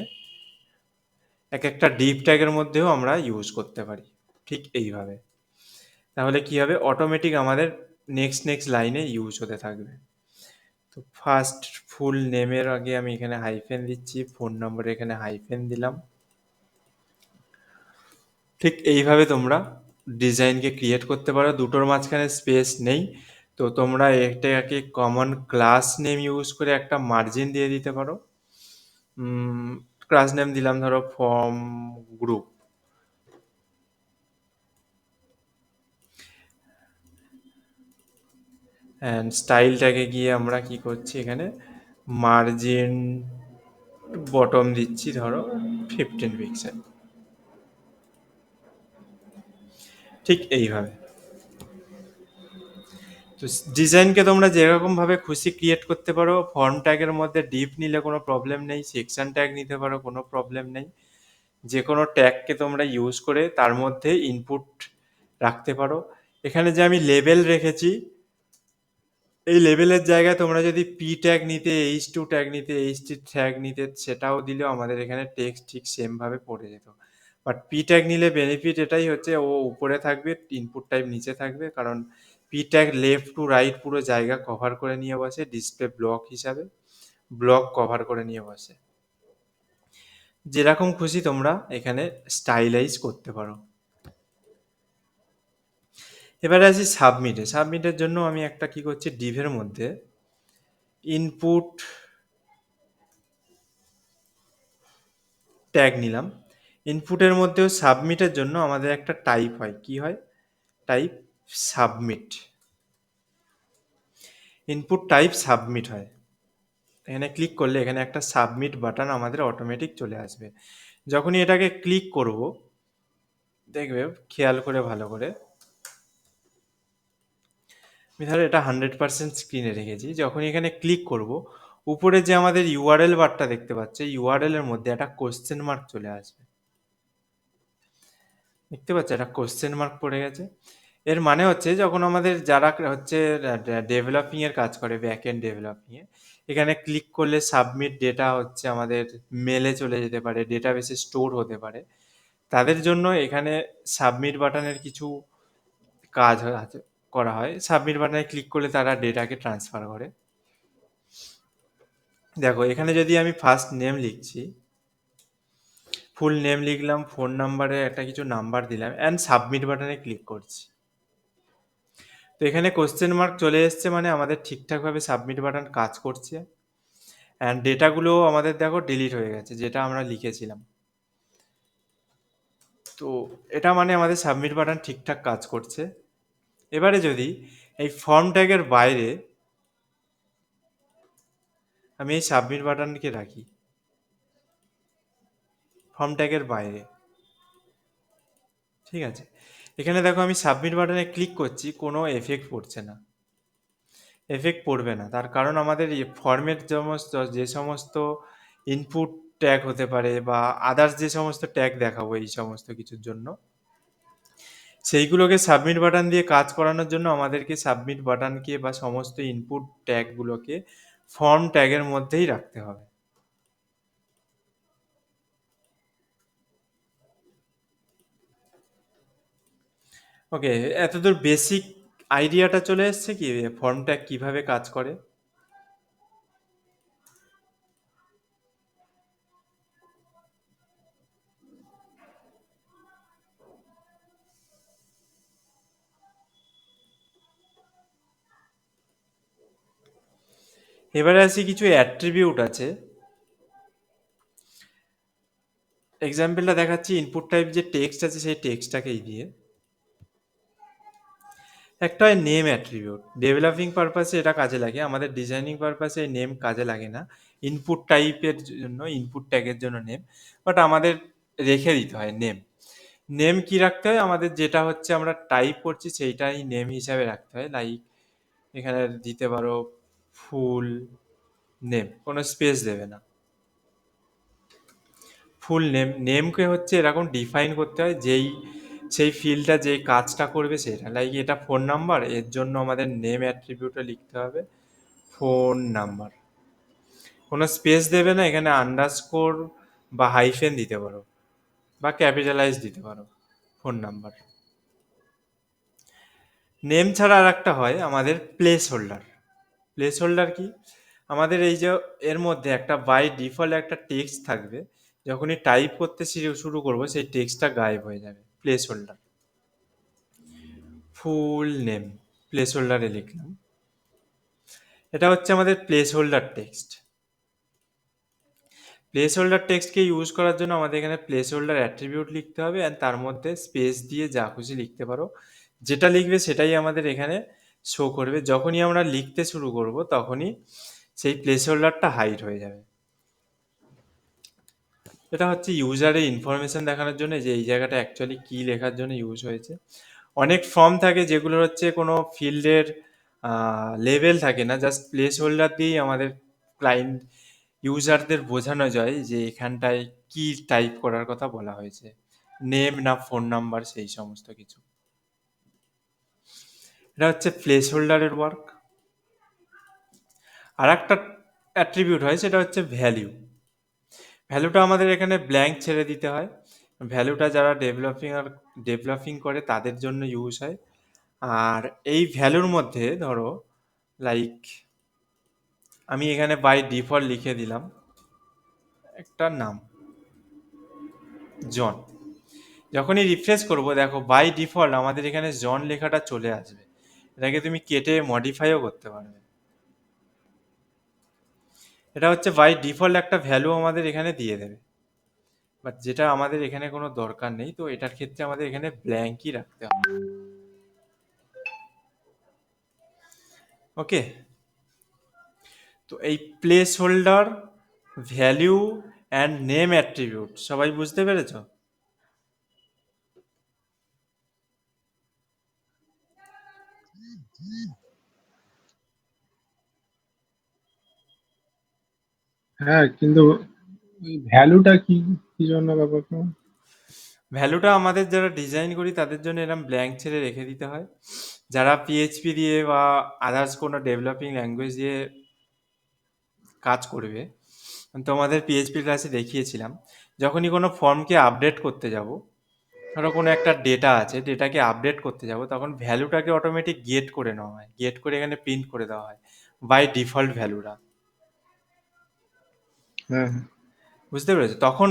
এক একটা ডিভ ট্যাগের মধ্যেও আমরা ইউজ করতে পারি ঠিক এইভাবে। তাহলে কি হবে, অটোমেটিক আমাদের নেক্সট নেক্সট লাইনে ইউজ হতে থাকবে। তো ফার্স্ট ফুল নেমের আগে আমি এখানে হাইফেন দিচ্ছি, ফোন নম্বরে এখানে হাইফেন দিলাম। ঠিক এইভাবে তোমরা ডিজাইনকে ক্রিয়েট করতে পারো। দুটোর মাঝখানে স্পেস নেই, তো তোমরা এটাকে কমন ক্লাস নেম ইউজ করে একটা মার্জিন দিয়ে দিতে পারো। ক্লাস নেম দিলাম ধরো ফর্ম গ্রুপ, অ্যান্ড স্টাইলটাকে গিয়ে আমরা কি করছি এখানে মার্জিন বটম দিচ্ছি ধরো 15 পিক্সেল। ঠিক এইভাবে তো ডিজাইনকে তোমরা যেরকমভাবে খুশি ক্রিয়েট করতে পারো। ফর্ম ট্যাগের মধ্যে ডিপ নিলে কোনো প্রবলেম নেই, সেকশন ট্যাগ নিতে পারো, কোনো প্রবলেম নেই। যে কোনো ট্যাগকে তোমরা ইউজ করে তার মধ্যে ইনপুট রাখতে পারো। এখানে যে আমি লেবেল রেখেছি, এই লেবেলের জায়গায় তোমরা যদি পি ট্যাগ নিতে, H2 ট্যাগ নিতে, HT ট্যাগ নিতে, সেটাও দিলেও আমাদের এখানে টেক্সট ঠিক সেমভাবে পড়ে যেত। বাট পি ট্যাগ নিলে বেনিফিট এটাই হচ্ছে, ও উপরে থাকবে, ইনপুট টাইপ নিচে থাকবে, কারণ P tag left to right পুরো জায়গা কভার করে নিয়ে বসে, ডিসপ্লে ব্লক হিসাবে ব্লক কভার করে নিয়ে বসে। যেরকম খুশি তোমরা এখানে স্টাইলাইজ করতে পারো। এবারে আসি সাবমিটে। সাবমিটের জন্য আমি একটা কি করছি, ডিভের মধ্যে ইনপুট ট্যাগ নিলাম। ইনপুটের মধ্যেও সাবমিটের জন্য আমাদের একটা টাইপ হয়, কি হয়, type submit. Input type submit হয়। এখানে ক্লিক করলে এখানে একটা সাবমিট বাটন আমাদের অটোমেটিক চলে আসবে। যখনই এটাকে ক্লিক করব, দেখবে খেয়াল করে ভালো করে, আমি ধরো এটা 100% স্ক্রিনে রেখেছি। যখন এখানে ক্লিক করব, উপরে যে আমাদের ইউআরএল বারটা দেখতে পাচ্ছে, ইউআরএল এর মধ্যে একটা কোশ্চেন মার্ক চলে আসবে। দেখতে পাচ্ছ একটা কোশ্চেন মার্ক পড়ে গেছে। এর মানে হচ্ছে যখন আমাদের যারা হচ্ছে ডেভেলপিং এর কাজ করে, ব্যাক এন্ড ডেভেলপিং এ, এখানে ক্লিক করলে সাবমিট ডেটা হচ্ছে আমাদের মেলে চলে যেতে পারে, ডেটাবেসে স্টোর হতে পারে। তাদের জন্য এখানে সাবমিট বাটনের কিছু কাজ করা হয়। সাবমিট বাটনে ক্লিক করলে তারা ডেটাকে ট্রান্সফার করে। দেখো এখানে যদি আমি ফার্স্ট নেম লিখছি, ফুল নেম লিখলাম, ফোন নাম্বারে একটা কিছু নাম্বার দিলাম, অ্যান্ড সাবমিট বাটনে ক্লিক করছি। তো এখানে কোশ্চেন মার্ক চলে এসছে, মানে আমাদের ঠিকঠাকভাবে সাবমিট বাটন কাজ করছে। অ্যান্ড ডেটাগুলো আমাদের দেখো ডিলিট হয়ে গেছে, যেটা আমরা লিখেছিলাম। তো এটা মানে আমাদের সাবমিট বাটন ঠিকঠাক কাজ করছে। এবারে যদি এই ফর্ম ট্যাগের বাইরে আমি এই সাবমিট বাটনকে রাখি, ফর্ম ট্যাগের বাইরে, ঠিক আছে, এখানে দেখো আমি সাবমিট বাটনে ক্লিক করছি, কোনো এফেক্ট পড়ছে না। এফেক্ট পড়বে না, তার কারণ আমাদের ফর্মের যে সমস্ত ইনপুট ট্যাগ হতে পারে বা আদার্স যে সমস্ত ট্যাগ দেখাবো এই সমস্ত কিছুর জন্য, সেইগুলোকে সাবমিট বাটন দিয়ে কাজ করানোর জন্য আমাদেরকে সাবমিট বাটনকে বা সমস্ত ইনপুট ট্যাগগুলোকে ফর্ম ট্যাগের মধ্যেই রাখতে হবে। ওকে, এতদূর বেসিক আইডিয়াটা চলে এসছে কি ফর্ম ট্যাগ কিভাবে কাজ করে। এবারে আসি কিছু অ্যাট্রিবিউট আছে। এক্সাম্পলটা দেখাচ্ছি, ইনপুট টাইপ যে টেক্সট আছে সেই টেক্সটটাকেই দিয়ে। একটা হয় নেম অ্যাট্রিবিউট, ডেভেলপিং পারপাসে এটা কাজে লাগে, আমাদের ডিজাইনিং পারপাসে নেম কাজে লাগে না। ইনপুট টাইপের জন্য, ইনপুট ট্যাগের জন্য নেম, বাট আমাদের রেখে দিতে হয় নেম। নেম কি রাখতে হয়, আমাদের যেটা হচ্ছে আমরা টাইপ করছি সেইটাই নেম হিসাবে রাখতে হয়। লাইক এখানে দিতে পারো ফুল নেম, কোনো স্পেস দেবে না। ফুল নেম, নেমকে হচ্ছে এরকম ডিফাইন করতে হয় যেই সেই ফিল্ডটা যেই কাজটা করবে সেটা। লাইক এটা ফোন নাম্বার, এর জন্য আমাদের নেম অ্যাট্রিবিউটে লিখতে হবে ফোন নাম্বার। কোনো স্পেস দেবে না, এখানে আন্ডারস্কোর বা হাইফেন দিতে পারো, বা ক্যাপিটালাইজ দিতে পারো ফোন নাম্বার। নেম ছাড়া আর একটা হয় আমাদের প্লেস হোল্ডার। প্লেস হোল্ডার কি, আমাদের এই যে এর মধ্যে একটা বাই ডিফল্ট একটা টেক্সট থাকবে, যখনই টাইপ করতে শুরু করব সেই টেক্সটটা গায়েব হয়ে যাবে। প্লেস হোল্ডার, ফুল নেম প্লেস হোল্ডারে লিখলাম, এটা হচ্ছে আমাদের placeholder text. Placeholder টেক্সটকে ইউজ করার জন্য আমাদের এখানে প্লেস হোল্ডার অ্যাট্রিবিউট লিখতে হবে, অ্যান্ড তার মধ্যে স্পেস দিয়ে যা খুশি লিখতে পারো, যেটা লিখবে সেটাই আমাদের এখানে শো করবে। যখনই আমরা লিখতে শুরু করব তখনই সেই প্লেস হোল্ডারটা হাইড হয়ে যাবে। এটা হচ্ছে ইউজারের ইনফরমেশন দেখানোর জন্য যে এই জায়গাটা অ্যাকচুয়ালি কী লেখার জন্য ইউজ হয়েছে। অনেক ফর্ম থাকে যেগুলো হচ্ছে কোনো ফিল্ডের লেভেল থাকে না, জাস্ট প্লেস হোল্ডার দিয়েই আমাদের ক্লায়েন্ট ইউজারদের বোঝানো যায় যে এখানটায় কি টাইপ করার কথা বলা হয়েছে, নেম না ফোন নাম্বার সেই সমস্ত কিছু। এটা হচ্ছে প্লেস হোল্ডারের ওয়ার্ক। আর একটা অ্যাট্রিবিউট হয়, সেটা হচ্ছে ভ্যালিউ। ভ্যালুটা আমাদের এখানে ব্ল্যাঙ্ক ছেড়ে দিতে হয়। ভ্যালুটা যারা ডেভেলপিং করে তাদের জন্য ইউজ হয়। আর এই ভ্যালুর মধ্যে ধরো লাইক আমি এখানে বাই ডিফল্ট লিখে দিলাম একটা নাম জন। যখনই রিফ্রেশ করব দেখো বাই ডিফল্ট আমাদের এখানে জন লেখাটা চলে আসবে। এটাকে তুমি কেটে মডিফাইও করতে পারবে। এটা হচ্ছে বাই ডিফল্ট একটা ভ্যালু আমাদের এখানে দিয়ে দেবে, বাট যেটা আমাদের এখানে কোনো দরকার নেই, তো এটার ক্ষেত্রে আমাদের এখানে ব্ল্যাঙ্কই রাখতে হবে। ওকে, তো এই place holder, value and name attribute সবাই বুঝতে পেরেছো? হ্যাঁ, কিন্তু ওই ভ্যালুটা কি, কি জন্য ব্যাপারটা? ভ্যালুটা আমাদের যারা ডিজাইন করি তাদের জন্য এরকম ব্ল্যাঙ্ক ছেড়ে রেখে দিতে হয়। যারা পিএইচপি দিয়ে বা আদার্স কোনো ডেভেলপিং ল্যাঙ্গুয়েজ দিয়ে কাজ করবে, তোমাদের পিএইচপি ক্লাসে দেখিয়েছিলাম, যখনই কোনো ফর্মকে আপডেট করতে যাব, ধরো কোনো একটা ডেটা আছে, ডেটাকে আপডেট করতে যাব, তখন ভ্যালুটাকে অটোমেটিক গেট করে নেওয়া হয়, গেট করে এখানে প্রিন্ট করে দেওয়া হয় বাই ডিফল্ট ভ্যালুটা। হ্যাঁ, বুঝতে পেরেছো? তখন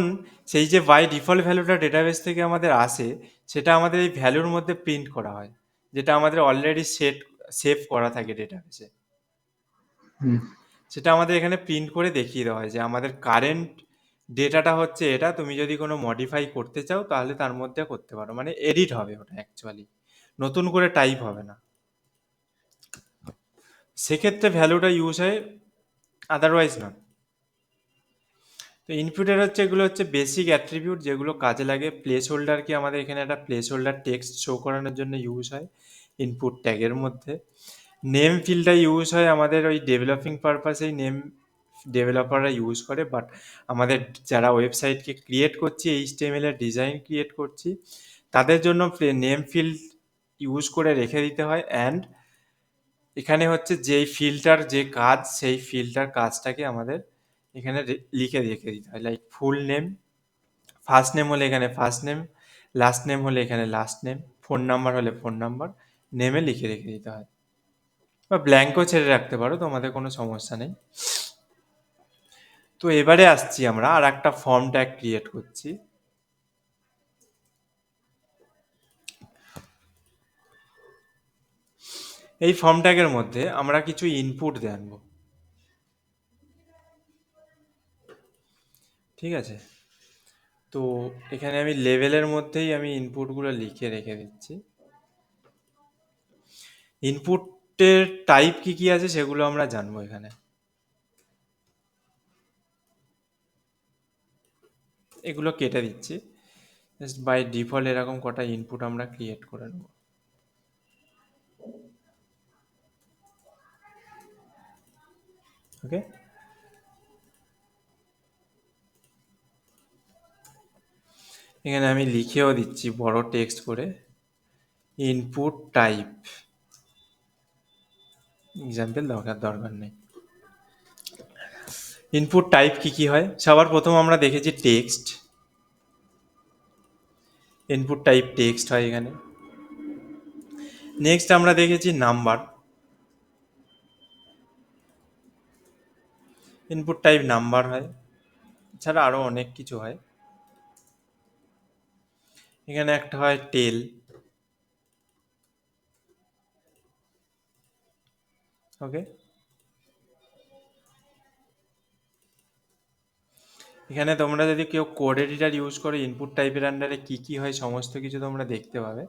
সেই যে বাই ডিফল্ট ভ্যালুটা ডেটাবেস থেকে আমাদের আসে, সেটা আমাদের এই ভ্যালুর মধ্যে প্রিন্ট করা হয়, যেটা আমাদের অলরেডি সেভ করা থাকে ডেটাবেসে। হুম, সেটা আমাদের এখানে প্রিন্ট করে দেখিয়ে দেওয়া হয় যে আমাদের কারেন্ট ডেটাটা হচ্ছে এটা, তুমি যদি কোনো মডিফাই করতে চাও তাহলে তার মধ্যে করতে পারো, মানে এডিট হবে ওটা অ্যাকচুয়ালি, নতুন করে টাইপ হবে না। সেক্ষেত্রে ভ্যালুটা ইউজ হয়, আদারওয়াইজ না। তো ইনপুটের হচ্ছে এগুলো হচ্ছে বেসিক অ্যাট্রিবিউট যেগুলো কাজে লাগে। প্লেস হোল্ডারকে আমাদের এখানে একটা প্লেস হোল্ডার টেক্সট শো করানোর জন্য ইউজ হয় ইনপুট ট্যাগের মধ্যে। নেম ফিল্ডটা ইউজ হয় আমাদের ওই ডেভেলপিং পারপাসেই, নেম ডেভেলপাররা ইউজ করে, বাট আমাদের যারা ওয়েবসাইটকে ক্রিয়েট করছি, এইচটিএমএল এর ডিজাইন ক্রিয়েট করছি, তাদের জন্য নেম ফিল্ড ইউজ করে রেখে দিতে হয়। অ্যান্ড এখানে হচ্ছে যেই ফিল্ডটার যে কাজ, সেই ফিল্ডটার কাজটাকে আমাদের এখানে লিখে রেখে দিতে হয়। Like full name, first name হলে এখানে ফার্স্ট নেম, লাস্ট নেম হলে এখানে লাস্ট নেম, ফোন নাম্বার হলে ফোন নাম্বার, নেমে লিখে রেখে দিতে হয়, বা ব্ল্যাঙ্কও ছেড়ে রাখতে পারো, তোমাদের কোনো সমস্যা নেই। তো এবারে আসছি, আমরা আর একটা ফর্ম ট্যাগ ক্রিয়েট করছি। এই ফর্ম ট্যাগের মধ্যে আমরা কিছু ইনপুট জানবো। ঠিক আছে? তো এখানে আমি লেভেলের মধ্যেই আমি ইনপুটগুলো লিখে রেখে দিচ্ছি। ইনপুটের টাইপ কি কি আছে সেগুলো আমরা জানবো এখানে। এগুলো কেটে দিচ্ছি, জাস্ট বাই ডিফল্ট এরকম কটা ইনপুট আমরা ক্রিয়েট করে নেব। ওকে, এখানে আমি লিখেও দিচ্ছি বড় টেক্সট করে, ইনপুট টাইপ। এক্সাম্পল দরকার নেই। ইনপুট টাইপ কি কি হয়, সবার প্রথম আমরা দেখেছি টেক্সট। ইনপুট টাইপ টেক্সট হয় এখানে। নেক্সট আমরা দেখেছি নাম্বার। ইনপুট টাইপ নাম্বার হয়, এছাড়া আরও অনেক কিছু হয়। এখানে একটা হয় টেল। ওকে, এখানে তোমরা যদি কেউ কোড এডিটার ইউজ করো ইনপুট টাইপের আন্ডারে কি কি হয় সমস্ত কিছু তোমরা দেখতে পাবে।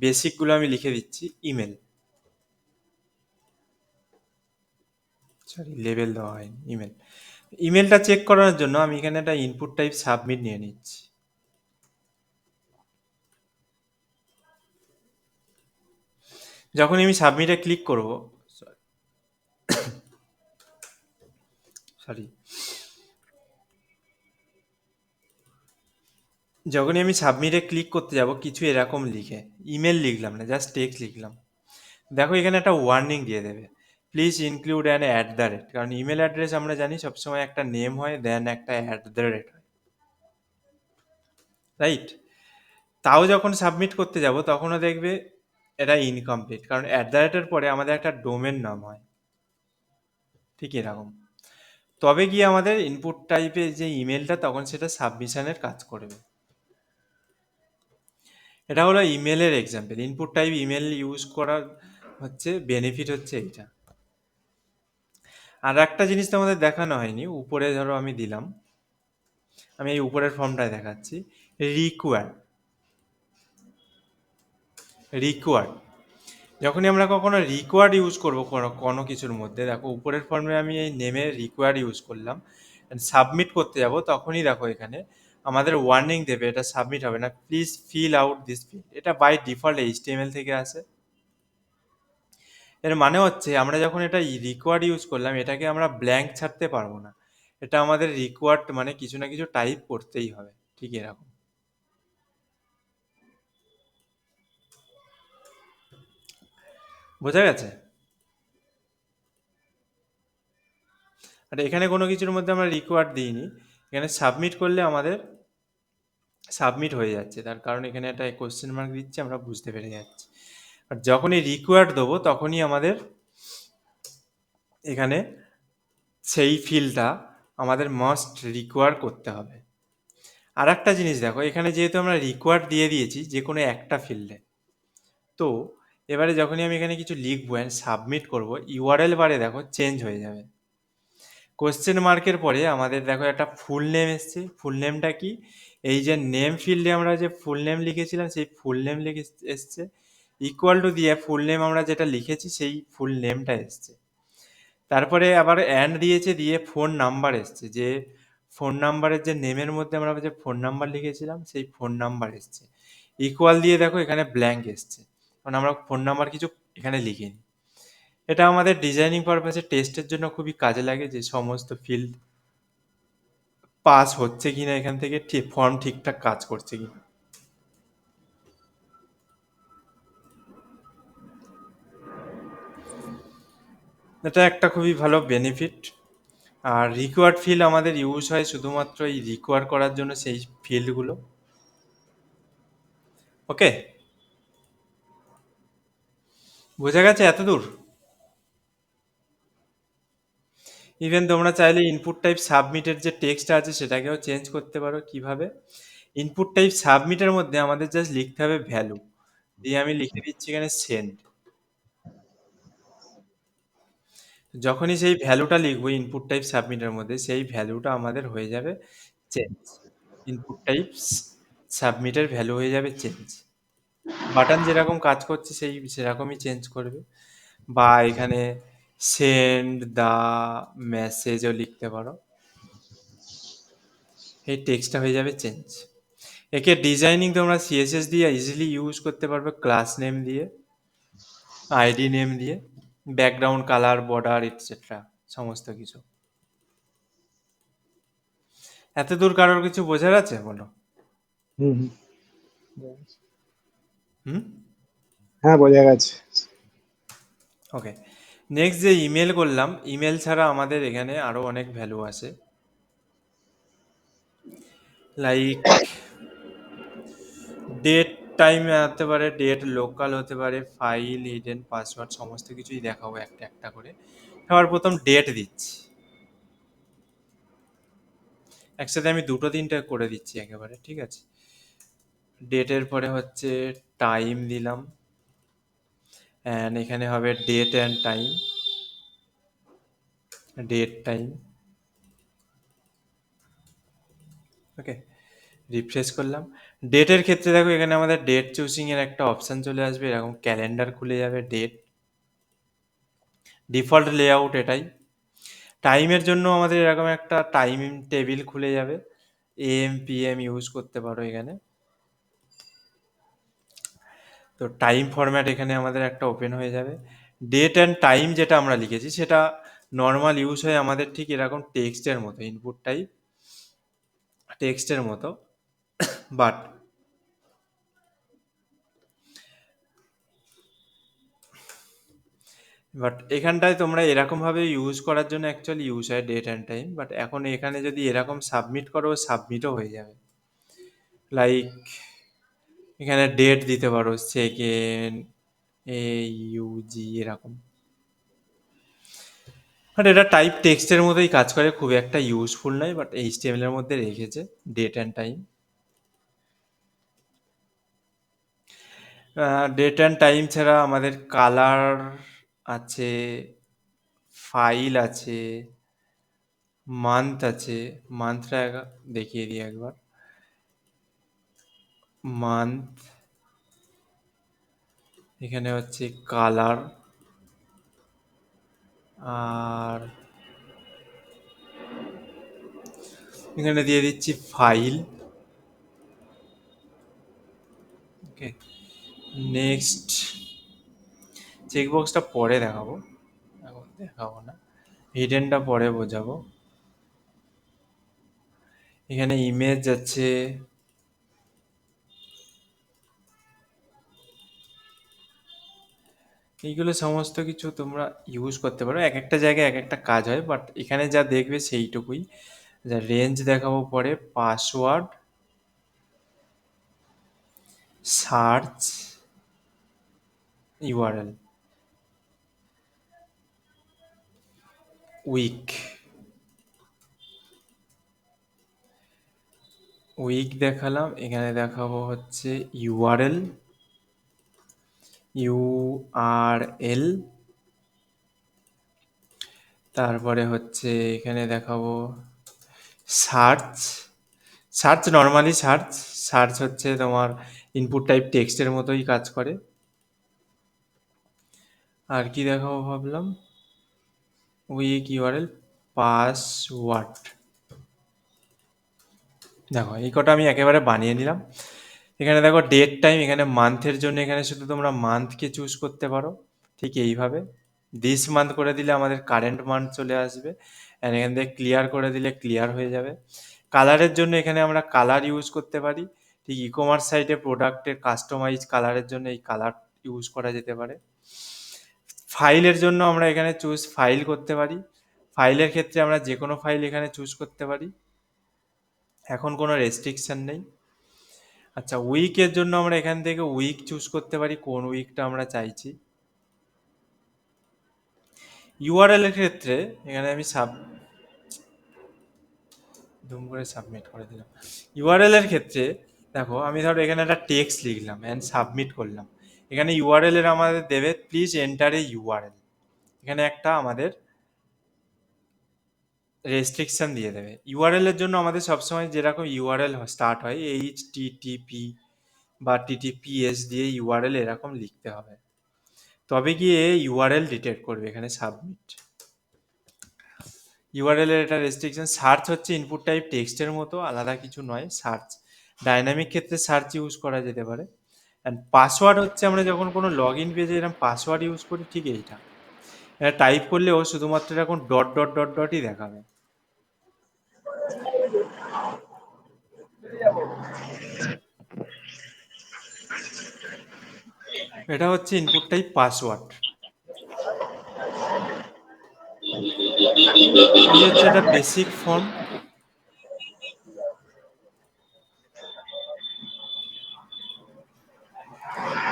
বেসিকগুলো আমি লিখে দিচ্ছি। ইমেল, সরি লেবেল দেওয়া হয়নি, ইমেল। ইমেলটা চেক করার জন্য আমি এখানে একটা ইনপুট টাইপ সাবমিট নিয়ে নিচ্ছি। যখন আমি সাবমিটে ক্লিক করব, সরি, যখনই আমি সাবমিটে ক্লিক করতে যাব কিছু এরকম লিখে, ইমেল লিখলাম না, জাস্ট টেক্সট লিখলাম, দেখো এখানে একটা ওয়ার্নিং দিয়ে দেবে, please include an at the rate. কারণ ইমেল অ্যাড্রেস আমরা জানি সবসময় একটা নেম হয়, দেন একটা অ্যাট দ্য রেট হয়, রাইট? তাও যখন সাবমিট করতে যাব তখনও দেখবে এটা ইনকমপ্লিট, কারণ অ্যাট দ্য রেটের পরে আমাদের একটা ডোমেন নাম হয়, ঠিক এরকম। তবে গিয়ে আমাদের ইনপুট টাইপে যে ইমেলটা তখন সেটা সাবমিশনের কাজ করবে। এটা হলো ইমেলের example. Input type email use করার হচ্ছে বেনিফিট হচ্ছে এইটা। আর একটা জিনিস তো আমাদের দেখানো হয়নি, উপরে ধরো আমি দিলাম, আমি এই উপরের ফর্মটায় দেখাচ্ছি, রিকোয়ার। রিকোয়ার্ড, যখনই আমরা কখনো রিকোয়ার্ড ইউজ করবো কোনো কিছুর মধ্যে, দেখো উপরের ফর্মে আমি এই নেমে রিকোয়ার্ড ইউজ করলাম, সাবমিট করতে যাব তখনই দেখো এখানে আমাদের ওয়ার্নিং দেবে এটা সাবমিট হবে না, please fill out this field. এটা বাই ডিফল্ট এইচটিএমএল থেকে আসে। এর মানে হচ্ছে আমরা যখন এটা রিকোয়ার্ড ইউজ করলাম এটাকে আমরা ব্ল্যাঙ্ক ছাড়তে পারবো না, এটা আমাদের রিকোয়ার্ড মানে কিছু না কিছু টাইপ করতেই হবে, ঠিক এরকম। বোঝা গেছে? আর এখানে কোনো কিছুর মধ্যে আমরা রিকোয়ার্ড দিইনি, এখানে সাবমিট করলে আমাদের সাবমিট হয়ে যাচ্ছে, তার কারণ এখানে একটা কোশ্চেন মার্ক দিচ্ছে, আমরা বুঝতে পেরে যাচ্ছি। আর যখনই রিকোয়ার্ড দেবো তখনই আমাদের এখানে সেই ফিল্ডটা আমাদের মাস্ট রিকোয়ার করতে হবে। আর একটা জিনিস দেখো, এখানে যেহেতু আমরা রিকোয়ার্ড দিয়ে দিয়েছি যে কোনো একটা ফিল্ডে, তো এবারে যখনই আমি এখানে কিছু লিখবো অ্যান্ড সাবমিট করবো, ইউআরএল বারে দেখো চেঞ্জ হয়ে যাবে। কোশ্চেন মার্কের পরে আমাদের দেখো একটা ফুল নেম এসছে। ফুল নেমটা কি, এই যে নেম ফিল্ডে আমরা যে ফুল নেম লিখেছিলাম সেই ফুল নেম লিখে এসছে, ইকুয়াল টু দিয়ে ফুল নেম আমরা যেটা লিখেছি সেই ফুল নেমটা এসছে। তারপরে আবার অ্যান্ড দিয়েছে, দিয়ে ফোন নাম্বার এসছে, যে ফোন নাম্বারের যে নেমের মধ্যে আমরা যে ফোন নাম্বার লিখেছিলাম সেই ফোন নাম্বার এসছে। ইকুয়াল দিয়ে দেখো এখানে ব্ল্যাঙ্ক এসছে, কারণ আমরা ফোন নাম্বার কিছু এখানে লিখিনি। এটা আমাদের ডিজাইনিং পারপাসে টেস্টের জন্য খুবই কাজে লাগে, যে সমস্ত ফিল্ড পাস হচ্ছে কিনা, এখান থেকে ঠিক ফর্ম ঠিকঠাক কাজ করছে কিনা। এটা একটা খুবই ভালো বেনিফিট। আর রিকোয়ার্ড ফিল্ড আমাদের ইউজ হয় শুধুমাত্র এই রিকোয়ার করার জন্য, সেই ফিল্ডগুলো। ওকে, বোঝা গেছে এত দূর? ইভেন তোমরা চাইলে ইনপুট টাইপ সাবমিটের যে টেক্সট আছে সেটাকেও চেঞ্জ করতে পারো। কিভাবে? ইনপুট টাইপ সাবমিটের মধ্যে আমাদের জাস্ট লিখতে হবে ভ্যালু, দিয়ে আমি লিখে দিচ্ছি এখানে সেন্ড। যখনই সেই ভ্যালুটা লিখবো ইনপুট টাইপ সাবমিটের মধ্যে, সেই ভ্যালুটা আমাদের হয়ে যাবে চেঞ্জ। ইনপুট টাইপ সাবমিটের ভ্যালু হয়ে যাবে চেঞ্জ। বাটন যেরকম কাজ করছে সেরকমই চেঞ্জ করবে। বা এখানে সেন্ড দা মেসেজও লিখতে পারো, এই টেক্সটটা হয়ে যাবে চেঞ্জ। একে ডিজাইনিং তোমরা সিএসএস দিয়ে ইজিলি ইউজ করতে পারবে, ক্লাস নেম দিয়ে, আইডি নেম দিয়ে, ব্যাকগ্রাউন্ড কালার, বর্ডার এটসেট্রা সমস্ত কিছু। এত দূর কারোর কিছু বোঝার আছে বলো? হুম হুম। হুম। হ্যাঁ, বোঝা গেছে। ওকে। নেক্সট যে ইমেল করলাম, ইমেল ছাড়া আমাদের এখানে আরো অনেক ভ্যালু আছে, লাইক ডেট টাইম হতে পারে, ডেট লোকাল হতে পারে, ফাইল হিডেন পাসওয়ার্ড সমস্ত কিছুই দেখাবো একটা একটা করে। সবার প্রথম ডেট দিচ্ছি, একসাথে আমি দুটো তিনটে করে দিচ্ছি একেবারে, ঠিক আছে। ডেটের পরে হচ্ছে টাইম দিলাম, অ্যান্ড এখানে হবে date and time, date time. Okay, refresh করলাম। ডেটের ক্ষেত্রে দেখো এখানে আমাদের ডেট চুজিং এর একটা অপশন চলে আসবে, এরকম ক্যালেন্ডার খুলে যাবে ডেট, ডিফল্ট লেআউট এটাই। টাইমের জন্য আমাদের এরকম একটা টাইম টেবিল খুলে যাবে, এএম পিএম ইউজ করতে পারো এখানে। তো টাইম ফরম্যাট এখানে আমাদের একটা ওপেন হয়ে যাবে। ডেট অ্যান্ড টাইম যেটা আমরা লিখেছি সেটা নর্মাল ইউজ হয় আমাদের ঠিক এরকম টেক্সটের মতো, ইনপুট টাইপ টেক্সটের মতো। বাট এখানটায় তোমরা এরকমভাবে ইউজ করার জন্য অ্যাকচুয়ালি ইউজ হয় ডেট অ্যান্ড টাইম, বাট এখন এখানে যদি এরকম সাবমিট করো সাবমিটও হয়ে যাবে। লাইক এখানে ডেট দিতে পারো সেকেন্ড, এ ইউজি এরকম। বাট এটা টাইপ টেক্সটের মতোই কাজ করে, খুব একটা ইউজফুল নয়, বাট এইচটিএমএল এর মধ্যে রেখেছে date and time. Date and time ছাড়া আমাদের কালার আছে, ফাইল আছে, মান্থ আছে। মান্থটা দেখিয়ে দিই একবার। মান্থ, এখানে হচ্ছে কালার, আর এখানে দিয়ে দিচ্ছি ফাইল। ওকে, নেক্সট চেকবক্সটা পরে দেখাবো, এখন দেখাবো না, হিডেনটা পরে বোঝাবো। এখানে ইমেজ আছে, এইগুলো সমস্ত কিছু তোমরা ইউজ করতে পারো, এক একটা জায়গায় এক একটা কাজ হয়, বাট এখানে যা দেখবে সেইটুকুই। যা রেঞ্জ দেখাবো পরে, password, search, URL, week. Week দেখালাম, এখানে দেখাবো হচ্ছে ইউআরএল, ইউআরএল, তারপরে হচ্ছে এখানে দেখাবো search. Search normally search, search হচ্ছে তোমার ইনপুট টাইপ টেক্সটের মতোই কাজ করে। আর কি দেখাবো ভাবলাম, উইক, ইউআরএল, পাসওয়ার্ড। দেখো এই কটা আমি একেবারে বানিয়ে নিলাম। এখানে দেখো ডেট টাইম, এখানে মান্থের জন্য এখানে শুধু তোমরা মান্থকে চুজ করতে পারো, ঠিক এইভাবে। দিস মান্থ করে দিলে আমাদের কারেন্ট মান্থ চলে আসবে, অ্যান্ড এখান থেকে ক্লিয়ার করে দিলে ক্লিয়ার হয়ে যাবে। কালারের জন্য এখানে আমরা কালার ইউজ করতে পারি, ঠিক ই কমার্স সাইটে প্রোডাক্টের কাস্টমাইজ কালারের জন্য এই কালার ইউজ করা যেতে পারে। ফাইলের জন্য আমরা এখানে চুজ ফাইল করতে পারি, ফাইলের ক্ষেত্রে আমরা যে কোনো ফাইল এখানে চুজ করতে পারি, এখন কোনো রেস্ট্রিকশন নেই। আচ্ছা, উইকের জন্য আমরা এখান থেকে উইক চুজ করতে পারি, কোন উইকটা আমরা চাইছি। ইউআরএল এর ক্ষেত্রে এখানে আমি ধুম করে সাবমিট করে দিলাম। ইউআরএল এর ক্ষেত্রে দেখো আমি ধরো এখানে একটা টেক্সট লিখলাম অ্যান্ড সাবমিট করলাম, এখানে ইউআরএল এর আমাদের দেবে প্লিজ এন্টার এ ইউআরএল। এখানে একটা আমাদের রেস্ট্রিকশন দিয়ে দেবে। ইউআরএল এর জন্য আমাদের সবসময় যেরকম ইউআরএল স্টার্ট হয় এইচটিটিপি বা টিটিপিএস দিয়ে ইউআরএল এরকম লিখতে হবে, তবে গিয়ে ইউআরএল ডিটেক্ট করবে এখানে সাবমিট। ইউআরএল এর এটা রেস্ট্রিকশন। সার্চ হচ্ছে ইনপুট টাইপ টেক্সটের মতো, আলাদা কিছু নয়। সার্চ ডাইনামিক ক্ষেত্রে সার্চ ইউজ করা যেতে পারে। অ্যান্ড পাসওয়ার্ড হচ্ছে আমরা যখন কোনো লগ ইন পেজে এরকম পাসওয়ার্ড ইউজ করি, ঠিক এইটা। এটা টাইপ করলেও শুধুমাত্র এরকম ডট ডট ডট ডটই দেখাবে। এটা হচ্ছে ইনপুট টাইপ পাসওয়ার্ড। এই হচ্ছে এটা বেসিক ফর্ম।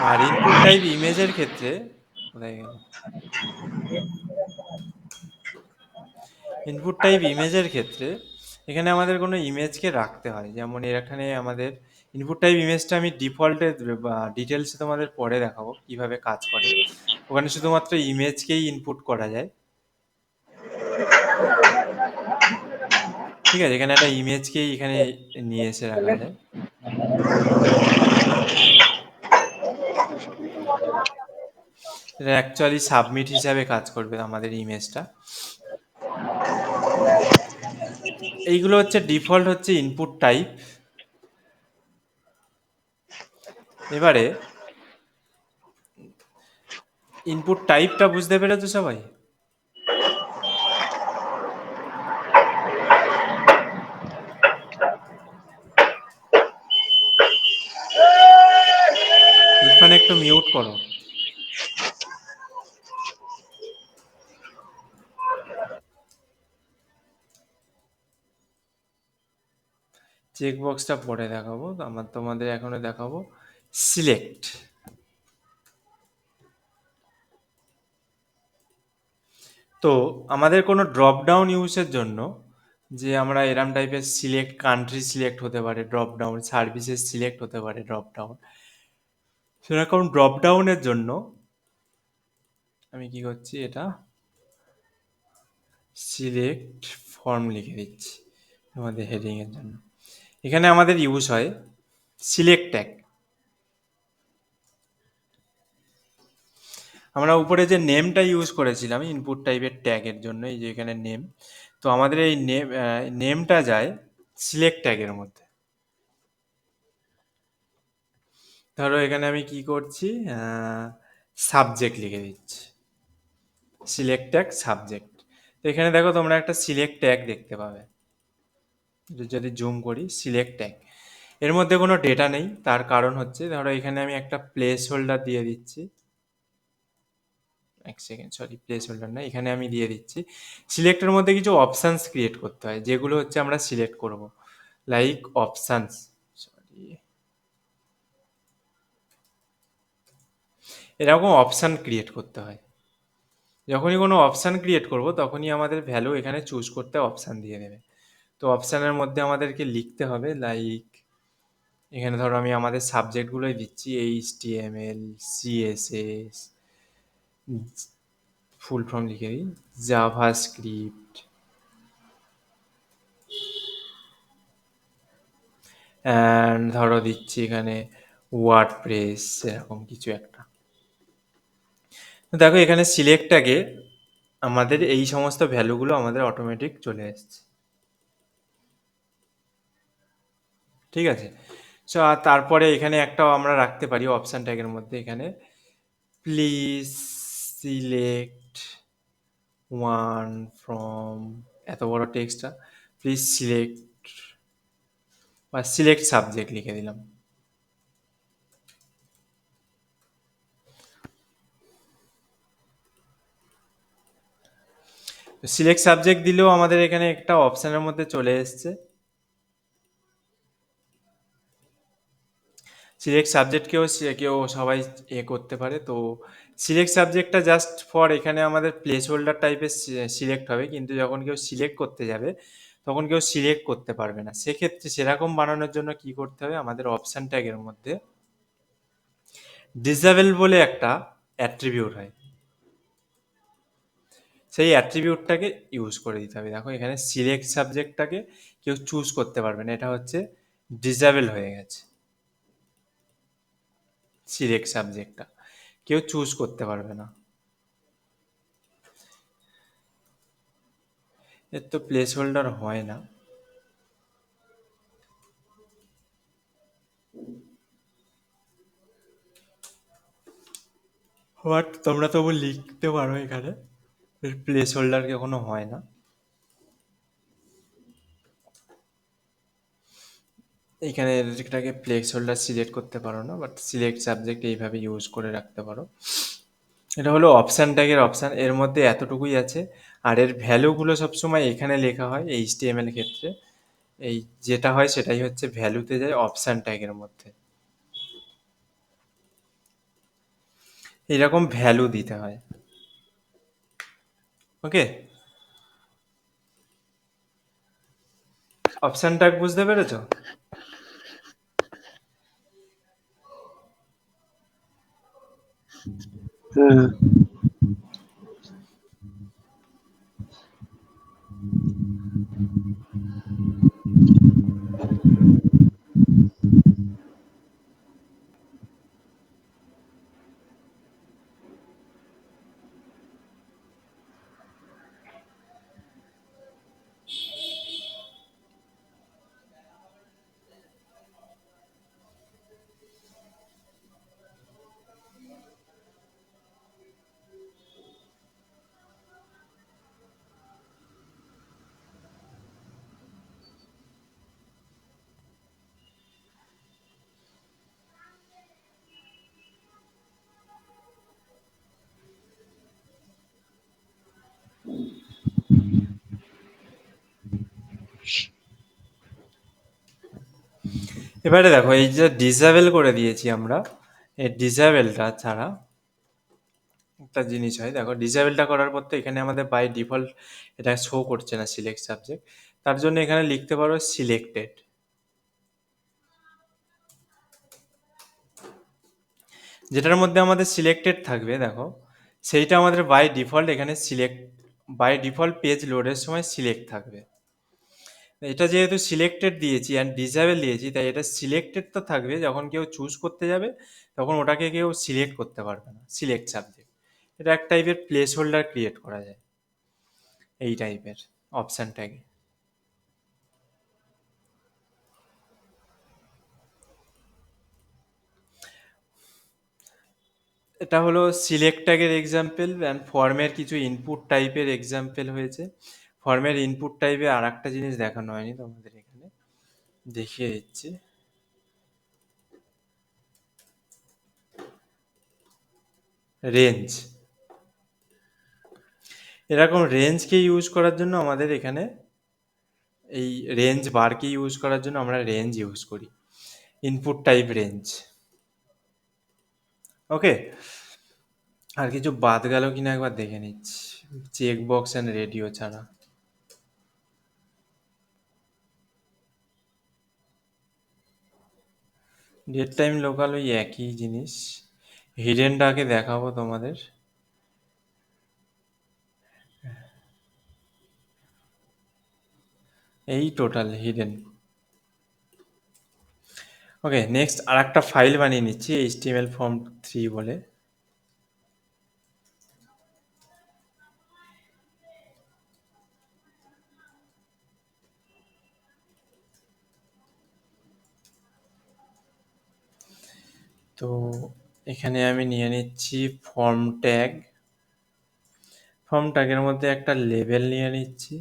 আর ইনপুট টাইপ ইমেজের ক্ষেত্রে কোথায় গেল, ইনপুট টাইপ ইমেজের ক্ষেত্রে এখানে আমাদের কোনো ইমেজকে রাখতে হয়। যেমন এখানে আমাদের ইনপুট টাইপ ইমেজটা আমি ডিফল্টে ডিটেলসে তোমাদের পরে দেখাবো কিভাবে কাজ করে। ওখানে শুধুমাত্র ইমেজকেই ইনপুট করা যায়, ঠিক আছে। এখানে একটা ইমেজকেই এখানে নিয়ে এসে রাখা যায়। এটা অ্যাকচুয়ালি সাবমিট হিসাবে কাজ করবে আমাদের ইমেজটা। এইগুলো হচ্ছে ডিফল্ট হচ্ছে ইনপুট টাইপ। এবারে ইনপুট টাইপটা বুঝতে পেরেছো সবাই? ইরফান একটু মিউট করো। চেক বক্সটা পরে দেখাবো, তোমাদের এখনো দেখাবো সিলেক্ট। তো আমাদের কোনো ড্রপ ডাউন ইউজের জন্য যে আমরা এরম টাইপের সিলেক্ট, কান্ট্রি সিলেক্ট হতে পারে ড্রপ ডাউন, সার্ভিসেস সিলেক্ট হতে পারে ড্রপ ডাউন। সেরকম ড্রপ ডাউনের জন্য আমি কি করছি, এটা সিলেক্ট ফর্ম লিখে দিচ্ছি আমাদের হেডিং এর জন্য। এখানে আমাদের ইউজ হয় সিলেক্ট ট্যাগ। আমরা উপরে যে নেমটা ইউজ করেছিলাম ইনপুট টাইপের ট্যাগের জন্য, এই যে এখানে নেম, তো আমাদের এই নেমটা যায় সিলেক্ট ট্যাগের মধ্যে। ধরো এখানে আমি কি করছি, সাবজেক্ট লিখে দিচ্ছি, সিলেক্ট ট্যাগ সাবজেক্ট। তো এখানে দেখো তোমরা একটা সিলেক্ট ট্যাগ দেখতে পাবে, যদি জুম করি সিলেক্ট ট্যাগ। এর মধ্যে কোনো ডেটা নেই, তার কারণ হচ্ছে ধরো এখানে আমি একটা প্লেস হোল্ডার দিয়ে দিচ্ছি। এক সেকেন্ড, সরি, প্লেস হোল্ডার না, এখানে আমি দিয়ে দিচ্ছি সিলেক্টের মধ্যে কিছু অপশানস ক্রিয়েট করতে হয়, যেগুলো হচ্ছে আমরা সিলেক্ট করব, লাইক অপশানস, সরি, এরকম অপশান ক্রিয়েট করতে হয়। যখনই কোনো অপশান ক্রিয়েট করব তখনই আমাদের ভ্যালু এখানে চুজ করতে অপশান দিয়ে দেবে। তো অপশানের মধ্যে আমাদেরকে লিখতে হবে লাইক, এখানে ধরো আমি আমাদের সাবজেক্টগুলোই দিচ্ছি, HTML, CSS, ফুল ফর্ম লিখে দিই, জাভাস্ক্রিপ্ট, অ্যান্ড ধরো দিচ্ছি এখানে ওয়ার্ডপ্রেস, এরকম কিছু একটা। তো দেখো এখানে সিলেক্ট ট্যাগে আমাদের এই সমস্ত ভ্যালুগুলো আমাদের অটোমেটিক চলে এসছে, ঠিক আছে। সো আর তারপরে এখানে একটাও আমরা রাখতে পারি অপশান ট্যাগের মধ্যে, এখানে প্লিজ সিলেক্ট ওয়ান ফ্রম, এত বড় টেক্সটটা, প্লিজ সিলেক্ট বা সিলেক্ট সাবজেক্ট লিখে দিলাম। সিলেক্ট সাবজেক্ট দিলেও আমাদের এখানে একটা অপশানের মধ্যে চলে এসছে। সিলেক্ট সাবজেক্টকেও কেউ সবাই করতে পারে। তো সিলেক্ট সাবজেক্টটা জাস্ট ফর এখানে আমাদের প্লেস হোল্ডার টাইপের সিলেক্ট হবে, কিন্তু যখন কেউ সিলেক্ট করতে যাবে তখন কেউ সিলেক্ট করতে পারবে না। সেক্ষেত্রে সেরকম বানানোর জন্য কি করতে হবে, আমাদের অপশান ট্যাগের মধ্যে ডিসেবল বলে একটা অ্যাট্রিবিউট হয়, সেই অ্যাট্রিবিউটটাকে ইউজ করে দিতে হবে। দেখো এখানে সিলেক্ট সাবজেক্টটাকে কেউ চুজ করতে পারবে না, এটা হচ্ছে ডিসেবল হয়ে গেছে। সিলেক্ট সাবজেক্টটা কেউ চুজ করতে পারবে না। এর তো প্লেস হোল্ডার হয় না, বাট তোমরা তবু লিখতে পারো এখানে, এর প্লেস হোল্ডার কখনো হয় না। এখানে এটাকে প্লেস হোল্ডার সিলেক্ট করতে পারো না, বাট সিলেক্ট সাবজেক্ট এইভাবে ইউজ করে রাখতে পারো। এটা হলো অপশান ট্যাগের অপশান, এর মধ্যে এতটুকুই আছে। আর এর ভ্যালুগুলো সবসময় এখানে লেখা হয় এইচটিএমএল ক্ষেত্রে। এই যেটা হয় সেটাই হচ্ছে ভ্যালুতে যায় অপশান ট্যাগের মধ্যে। এরকম ভ্যালু দিতে হয়। ওকে, অপশান ট্যাগ বুঝতে পেরেছো? হ্যাঁ। এবারে দেখো এই যে ডিসেবল করে দিয়েছি আমরা, এই ডিসেবলটা ছাড়া একটা জিনিস হয়। দেখো ডিসেবলটা করার পর তো এখানে আমাদের বাই ডিফল্ট এটা শো করছে না সিলেক্ট সাবজেক্ট, তার জন্য এখানে লিখতে পারো সিলেক্টেড। যেটার মধ্যে আমাদের সিলেক্টেড থাকবে দেখো, সেইটা আমাদের বাই ডিফল্ট এখানে সিলেক্ট, বাই ডিফল্ট পেজ লোডের সময় সিলেক্ট থাকবে। এটা যেহেতু সিলেক্টেড দিয়েছি অ্যান্ড ডিসেবল দিয়েছি, তাই এটা সিলেক্টেড তো থাকবে, যখন কেউ চুজ করতে যাবে তখন ওটাকে কেউ সিলেক্ট করতে পারবে না, সিলেক্ট সাবজেক্ট। এটা এক টাইপের প্লেস হোল্ডার ক্রিয়েট করা যায় এই টাইপের অপশান ট্যাগে। এটা হলো সিলেক্ট ট্যাগের এক্সাম্পল, অ্যান্ড ফর্মের কিছু ইনপুট টাইপের এক্সাম্পল হয়েছে। ফর্মের ইনপুট টাইপে আর একটা জিনিস দেখানো হয়নি তোমাদের, এখানে দেখিয়ে দিচ্ছি। রেঞ্জ, এরকম রেঞ্জকে ইউজ করার জন্য আমাদের এখানে এই রেঞ্জ বারকে ইউজ করার জন্য আমরা রেঞ্জ ইউজ করি, ইনপুট টাইপ রেঞ্জ। ওকে, আর কিছু বাদ গেল কিনা একবার দেখে নিচ্ছি, চেক বক্স অ্যান্ড রেডিও ছাড়া। ডেট টাইম লোকাল ওই একই জিনিস। হিডেনটাকে দেখাবো তোমাদের। এই টোটাল হিডেন। ওকে, নেক্সট আর একটা ফাইল বানিয়ে নিচ্ছি এইচটিএমএল ফর্ম 3 বলে। তো এখানে আমি নিয়ে নিচ্ছি ফর্ম ট্যাগ। ফর্ম ট্যাগের মধ্যে একটা লেবেল নিয়ে নিচ্ছি,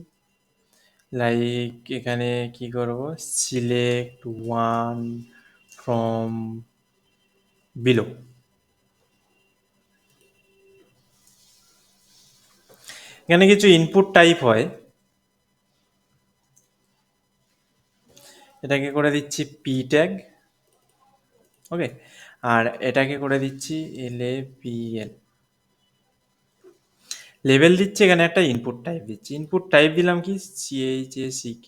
লাইক এখানে কি করব, সিলেক্ট ওয়ান ফ্রম বিলো। এখানে কিছু ইনপুট টাইপ হয়, এটাকে করে দিচ্ছি পি ট্যাগ। ওকে, আর এটাকে করে দিচ্ছি LABL। লেভেল দিচ্ছি, এখানে একটা ইনপুট টাইপ দিচ্ছি। ইনপুট টাইপ দিলাম কি, CHACK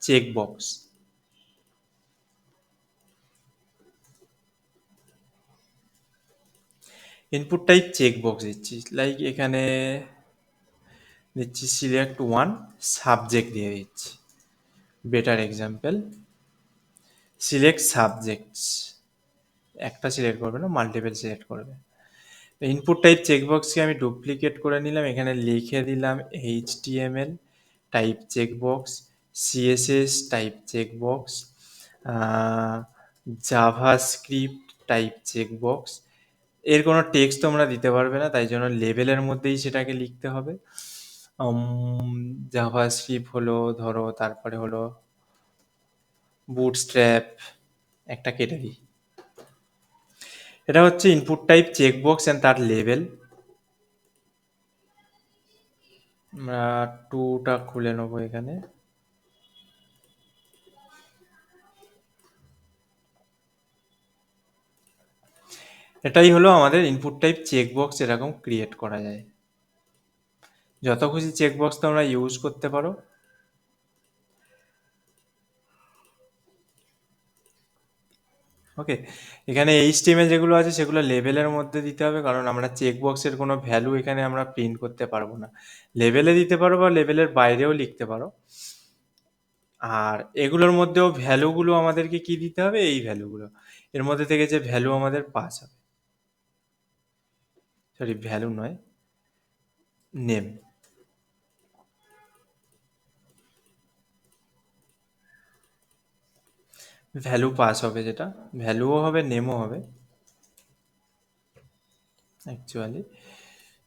check box. Input type check box দিচ্ছি, লাইক এখানে দিচ্ছি সিলেক্ট ওয়ান সাবজেক্ট দিয়ে দিচ্ছি। বেটার এক্সাম্পল, সিলেক্ট সাবজেক্টস, একটা সিলেক্ট করবে না, মাল্টিপল সিলেক্ট করবে। ইনপুট টাইপ চেকবক্সকে আমি ডুপ্লিকেট করে নিলাম, এখানে লিখে দিলাম HTML type checkbox, CSS type checkbox, JavaScript type checkbox. এর কোনো টেক্সট তোমরা দিতে পারবে না, তাই জন্য লেবেলের মধ্যেই সেটাকে লিখতে হবে। জাভাস্ক্রিপ্ট হলো ধরো, তারপরে হলো বুটস্ট্র্যাপ, একটা কেটে দিই। এটা হচ্ছে ইনপুট টাইপ চেকবক্স অ্যান্ড তার লেবেল। আমরা টুটা খুলে নেবো এখানে। এটাই হলো আমাদের ইনপুট টাইপ চেকবক্স, এরকম ক্রিয়েট করা যায়। যত খুশি চেকবক্স তোমরা ইউজ করতে পারো। ওকে, এখানে HTML যেগুলো আছে সেগুলো লেবেলের মধ্যে দিতে হবে, কারণ আমরা চেকবক্সের কোনো ভ্যালু এখানে আমরা প্রিন্ট করতে পারবো না। লেবেলে দিতে পারো বা লেবেলের বাইরেও লিখতে পারো। আর এগুলোর মধ্যেও ভ্যালুগুলো আমাদেরকে কি দিতে হবে, এই ভ্যালুগুলো, এর মধ্যে থেকে যে ভ্যালু আমাদের পাস হবে, সরি ভ্যালু নয়, নেম, ভ্যালু পাস হবে, যেটা ভ্যালুও হবে নেমও হবে অ্যাকচুয়ালি।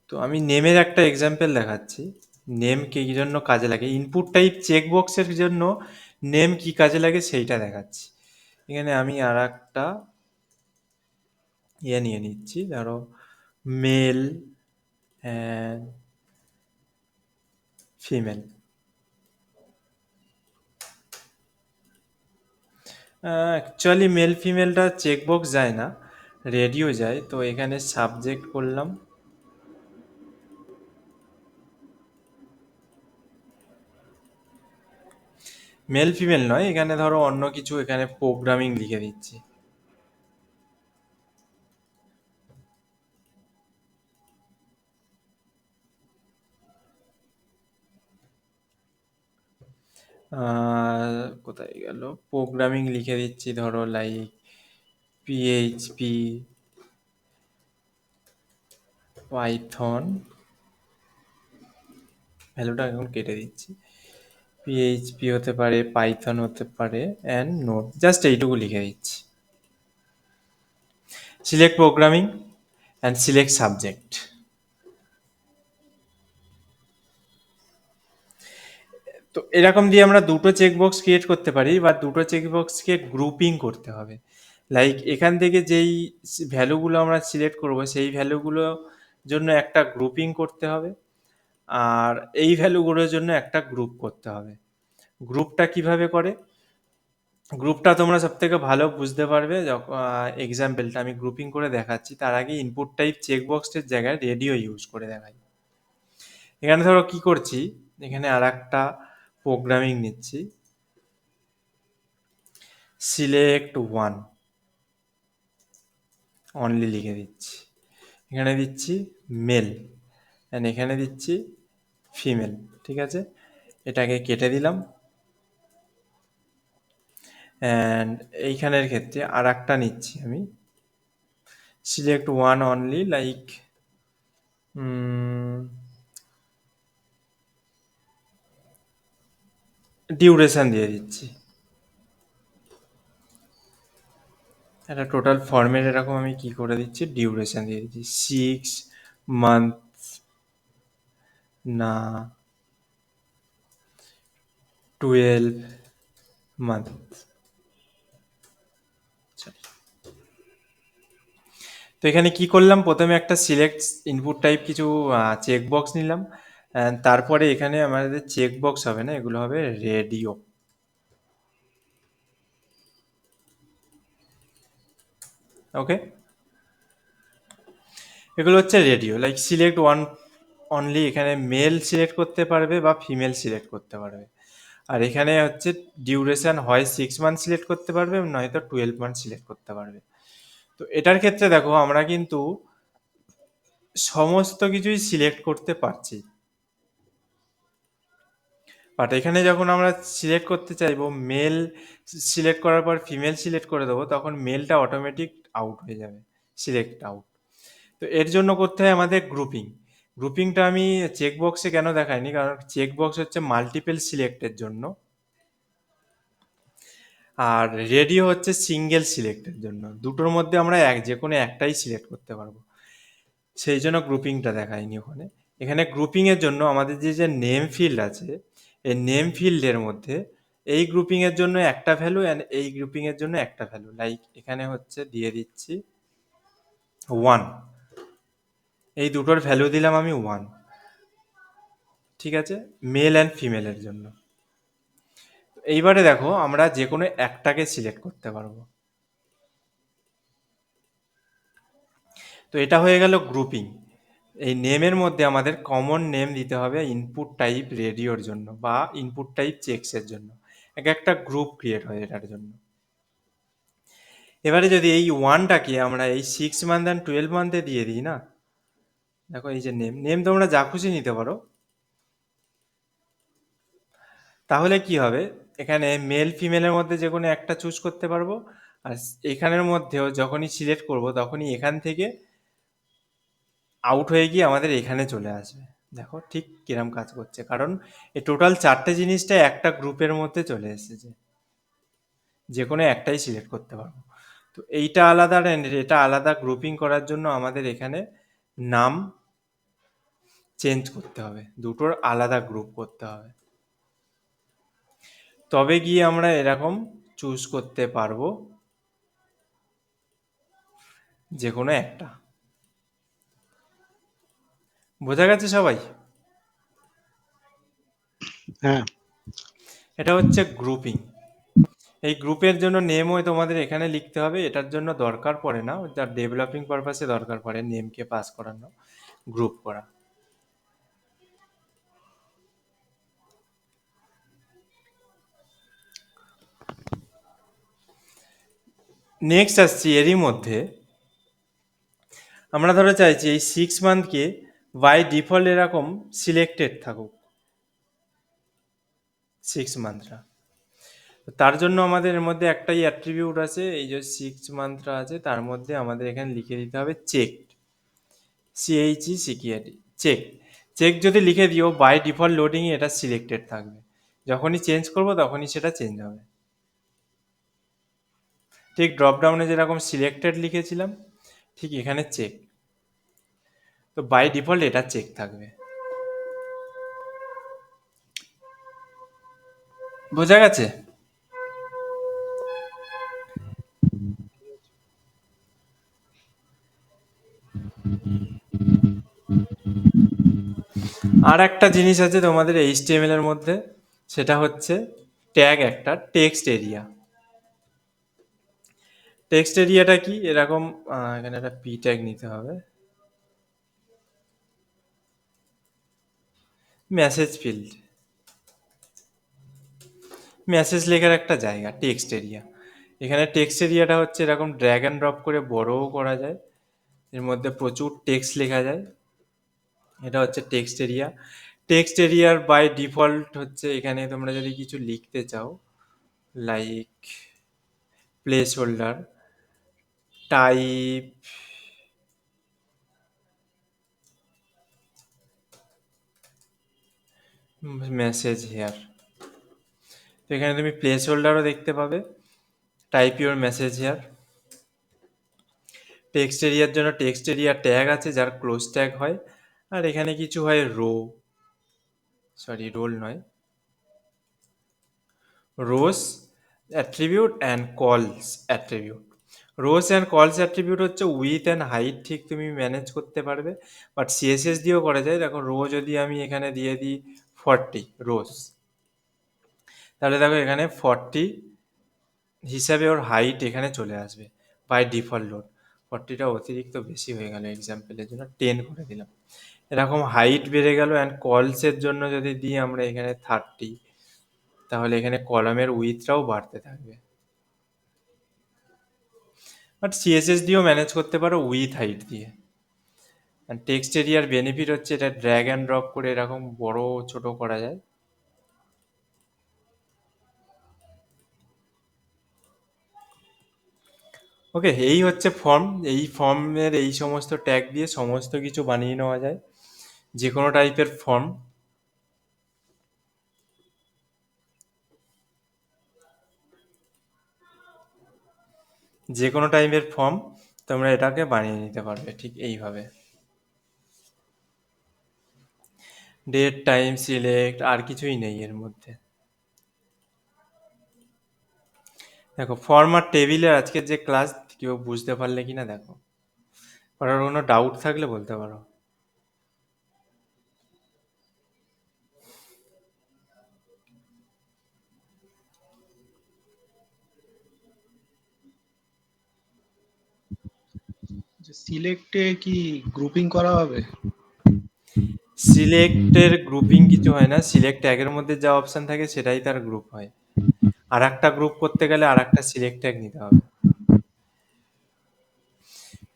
তো আমি নেমের একটা এক্সাম্পল দেখাচ্ছি, নেম কি জন্য কাজে লাগে, ইনপুট টাইপ চেকবক্সের জন্য নেম কি কাজে লাগে সেইটা দেখাচ্ছি। এখানে আমি আর একটা নিয়ে নিচ্ছি, ধরো male and female. Actually male ফিমেলটা চেকবক্স যায় না, রেডিও যায়। তো এখানে সাবজেক্ট করলাম, মেল ফিমেল নয়, এখানে ধরো অন্য কিছু, এখানে প্রোগ্রামিং লিখে দিচ্ছি। কোথায় গেল, প্রোগ্রামিং লিখে দিচ্ছি, ধরো লাইক PHP, পাইথন, ভ্যালুটা এখন কেটে দিচ্ছি, PHP হতে পারে, পাইথন হতে পারে, অ্যান্ড নোট, জাস্ট এইটুকু লিখে দিচ্ছি। Select programming and select subject. তো এরকম দিয়ে আমরা দুটো চেকবক্স ক্রিয়েট করতে পারি, বা দুটো চেকবক্সকে গ্রুপিং করতে হবে। লাইক এখান থেকে যেই ভ্যালুগুলো আমরা সিলেক্ট করব সেই ভ্যালুগুলো জন্য একটা গ্রুপিং করতে হবে, আর এই ভ্যালুগুলোর জন্য একটা গ্রুপ করতে হবে। গ্রুপটা কিভাবে করে, গ্রুপটা তোমরা সব থেকে ভালো বুঝতে পারবে যখন এক্সাম্পলটা আমি গ্রুপিং করে দেখাচ্ছি। তার আগে ইনপুট টাইপ চেকবক্সের জায়গায় রেডিও ইউজ করে দেখাই। এখানে ধরো কি করছি, এখানে আর একটা প্রোগ্রামিং নিচ্ছি, সিলেক্ট ওয়ান অনলি লিখে দিচ্ছি, এখানে দিচ্ছি মেল অ্যান্ড এখানে দিচ্ছি ফিমেল। ঠিক আছে, এটাকে কেটে দিলাম। অ্যান্ড এইখানের ক্ষেত্রে আর একটা নিচ্ছি আমি, select one only, like duration দিয়ে দিচ্ছি। একটা টোটাল ফর্মেট এরকম আমি কি করে দিচ্ছি, ডিউরেশন দিয়ে দিচ্ছি 6 মান্থ, না 12 মান্থ। তো এখানে কি করলাম, প্রথমে একটা সিলেক্ট ইনপুট টাইপ কিছু চেকবক্স নিলাম, and তারপরে এখানে আমাদের চেকবক্স হবে না, এগুলো হবে রেডিও। ওকে, এগুলো হচ্ছে radio, like select one only, এখানে মেল সিলেক্ট করতে পারবে বা ফিমেল সিলেক্ট করতে পারবে। আর এখানে হচ্ছে ডিউরেশন হয় 6 মান্থ সিলেক্ট করতে পারবে, নয়তো 12 মান্থ সিলেক্ট করতে পারবে। তো এটার ক্ষেত্রে দেখো আমরা কিন্তু সমস্ত কিছুই সিলেক্ট করতে পারছি। বাট এখানে যখন আমরা সিলেক্ট করতে চাইবো মেল, সিলেক্ট করার পর ফিমেল সিলেক্ট করে দেবো, তখন মেলটা অটোমেটিক আউট হয়ে যাবে, সিলেক্ট আউট। তো এর জন্য করতে হয় আমাদের গ্রুপিং। গ্রুপিংটা আমি চেক বক্সে কেন দেখাইনি, কারণ চেক বক্স হচ্ছে মাল্টিপল সিলেক্টের জন্য, আর রেডিও হচ্ছে সিঙ্গেল সিলেক্টের জন্য। দুটোর মধ্যে আমরা যে কোনো একটাই সিলেক্ট করতে পারবো, সেই জন্য গ্রুপিংটা দেখায়নি ওখানে। এখানে গ্রুপিংয়ের জন্য আমাদের যে নেম ফিল্ড আছে, এই নেম ফিল্ডের মধ্যে এই গ্রুপিংয়ের জন্য একটা ভ্যালু অ্যান্ড এই গ্রুপিংয়ের জন্য একটা ভ্যালু, লাইক এখানে হচ্ছে দিয়ে দিচ্ছি 1, এই দুটোর ভ্যালু দিলাম আমি 1, ঠিক আছে, মেল অ্যান্ড ফিমেলের জন্য। এইবারে দেখো আমরা যে কোনো একটাকে সিলেক্ট করতে পারবো। তো এটা হয়ে গেল গ্রুপিং। এই নেমের মধ্যে আমাদের কমন নেম দিতে হবে ইনপুট টাইপ রেডিওর জন্য বা ইনপুট টাইপ চেকসের জন্য, এক একটা গ্রুপ ক্রিয়েট হয় এটার জন্য। এবারে যদি এই 1টাকে আমরা এই 6 মান্থ অ্যান্ড 12 মান্থে দিয়ে দিই না, দেখো এই যে নেম, নেম তোমরা যা খুশি নিতে পারো, তাহলে কি হবে, এখানে মেল ফিমেলের মধ্যে যে কোনো একটা চুজ করতে পারবো, আর এখানের মধ্যেও যখনই সিলেক্ট করব তখনই এখান থেকে আউট হয়ে গিয়ে আমাদের এখানে চলে আসবে। দেখো ঠিক কিরম কাজ করছে, কারণ এই টোটাল 4টে জিনিসটা একটা গ্রুপের মধ্যে চলে এসেছে, যে কোনো একটাই সিলেক্ট করতে পারবো। তো এইটা আলাদা আর এটা আলাদা গ্রুপিং করার জন্য আমাদের এখানে নাম চেঞ্জ করতে হবে, দুটোর আলাদা গ্রুপ করতে হবে, তবে গিয়ে আমরা এরকম চুজ করতে পারবো যে কোনো একটা। বোঝা গেছে সবাই? হ্যাঁ। এটা হচ্ছে গ্রুপিং। এই গ্রুপের জন্য নেমও তোমাদের এখানে লিখতে হবে, এটার জন্য দরকার পড়ে না, যার ডেভেলপিং পারপাসে দরকার পড়ে নেমকে পাস করানো, গ্রুপ করা। নেক্সট আসছি, এরই মধ্যে আমরা ধরো চাইছি এই 6 মান্থকে বাই ডিফল্ট এরকম সিলেক্টেড থাকুক 6 মান্থটা। তার জন্য আমাদের এর মধ্যে একটাই অ্যাট্রিবিউট আছে, এই যে 6 মান্থটা আছে তার মধ্যে আমাদের এখানে লিখে দিতে হবে চেক, CHECKED, চেক। চেক যদি লিখে দিও বাই ডিফল্ট লোডিংয়ে এটা সিলেক্টেড থাকবে, যখনই চেঞ্জ করব তখনই সেটা চেঞ্জ হবে। ঠিক ড্রপডাউনে যেরকম সিলেক্টেড লিখেছিলাম, ঠিক এখানে চেক। তো বাই ডিফল্ট এটা চেক থাকবে। বোঝা গেছে? আর একটা জিনিস আছে তোমাদের HTML এর মধ্যে, সেটা হচ্ছে ট্যাগ, একটা টেক্সট এরিয়া। টেক্সট এরিয়াটা কি এরকম, এখানে একটা পি ট্যাগ নিতে হবে, মেসেজ ফিল্ড, মেসেজ লেখার একটা জায়গা টেক্সট এরিয়া। এখানে টেক্সট এরিয়াটা হচ্ছে এরকম ড্র্যাগ অ্যান্ড ড্রপ করে বড়ও করা যায়, এর মধ্যে প্রচুর টেক্সট লেখা যায়, এটা হচ্ছে টেক্সট এরিয়া। টেক্সট এরিয়ার বাই ডিফল্ট হচ্ছে এখানে তোমরা যদি কিছু লিখতে চাও, like placeholder, type, message here, তো এখানে তুমি প্লেস হোল্ডারও দেখতে পাবে, type your message here. Text এরিয়ার জন্য টেক্সট এরিয়া ট্যাগ আছে যার ক্লোজ ট্যাগ হয়, আর এখানে কিছু হয় রো, সরি রোল নয়, রোস অ্যাট্রিবিউট অ্যান্ড কলস অ্যাট্রিবিউট। রোস অ্যান্ড কলস অ্যাট্রিবিউট হচ্ছে উইথ অ্যান্ড হাইট ঠিক তুমি ম্যানেজ করতে পারবে, বাট সিএসএস দিয়েও করা যায়। দেখো রো যদি আমি এখানে দিয়ে দিই 40 রোস, তাহলে দেখো এখানে 40 হিসাবে ওর হাইট এখানে চলে আসবে বাই ডিফল্ট লোড। 40টা অতিরিক্ত বেশি হয়ে গেল, এক্সাম্পলের জন্য 10 করে দিলাম, এরকম হাইট বেড়ে গেল। অ্যান্ড কলসের জন্য যদি দিই আমরা এখানে 30, তাহলে এখানে কলামের উইথটাও বাড়তে থাকবে। বাট সিএসএস দিয়েও ম্যানেজ করতে পারো উইথ হাইট দিয়ে। আর টেক্সট এরিয়ার বেনিফিট হচ্ছে এটা ড্র্যাগ অ্যান্ড ড্রপ করে এরকম বড় ছোট করা যায়। ওকে, এই হচ্ছে ফর্ম। এই ফর্মের এই সমস্ত ট্যাগ দিয়ে সমস্ত কিছু বানিয়ে নেওয়া যায়, যে কোনো টাইপের ফর্ম। যে কোনো টাইপের ফর্ম তোমরা এটাকে বানিয়ে নিতে পারবে ঠিক এইভাবে। ডেট, টাইম, সিলেক্ট, আর কিছুই নেই এর মধ্যে। দেখো, ফর্ম আর টেবিলের আজকের যে ক্লাস, কেউ বুঝতে পারলে কিনা দেখো, কারোর কোনো ডাউট থাকলে বলতে পারো। যে সিলেক্টে কি গ্রুপিং করা হবে? সিলেক্টের গ্রুপিং কিছু হয় না, সিলেক্ট ট্যাগের মধ্যে যা অপশন থাকে সেটাই তার গ্রুপ হয়। আর একটা গ্রুপ করতে গেলে আর একটা সিলেক্ট ট্যাগ নিতে হবে।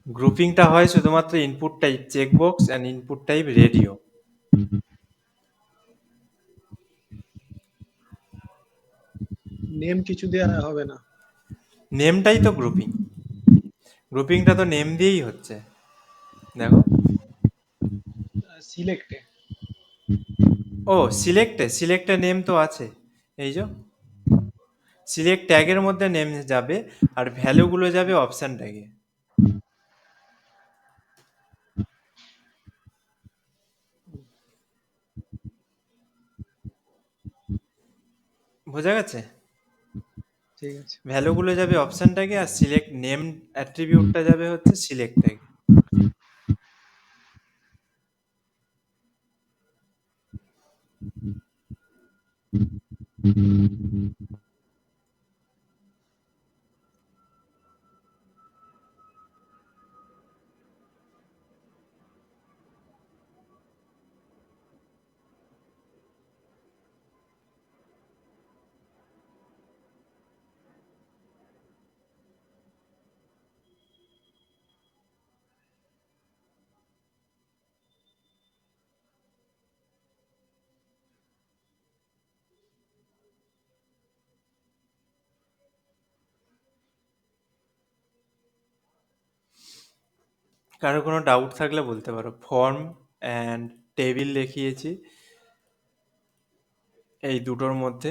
গ্রুপিংটা হয় শুধুমাত্র input type checkbox and input type radio. Name কিছু দেওয়া হবে না? নেমটাই তো গ্রুপিং। গ্রুপিংটা তো নেম দিয়েই হচ্ছে। দেখো, সিলেক্টে? ও সিলেক্টে, সিলেক্টে নেম তো আছে। এই যে সিলেক্ট ট্যাগের মধ্যে নেম যাবে, আর ভ্যালুগুলো যাবে অপশন ট্যাগে। বোঝা গেছে? ঠিক আছে। ভ্যালুগুলো যাবে অপশন ট্যাগে, আর সিলেক্ট নেম অ্যাট্রিবিউটটা যাবে হচ্ছে সিলেক্ট ট্যাগে। কারো কোনো ডাউট থাকলে বলতে পারো। ফর্ম অ্যান্ড টেবিল দেখিয়েছি এই দুটোর মধ্যে।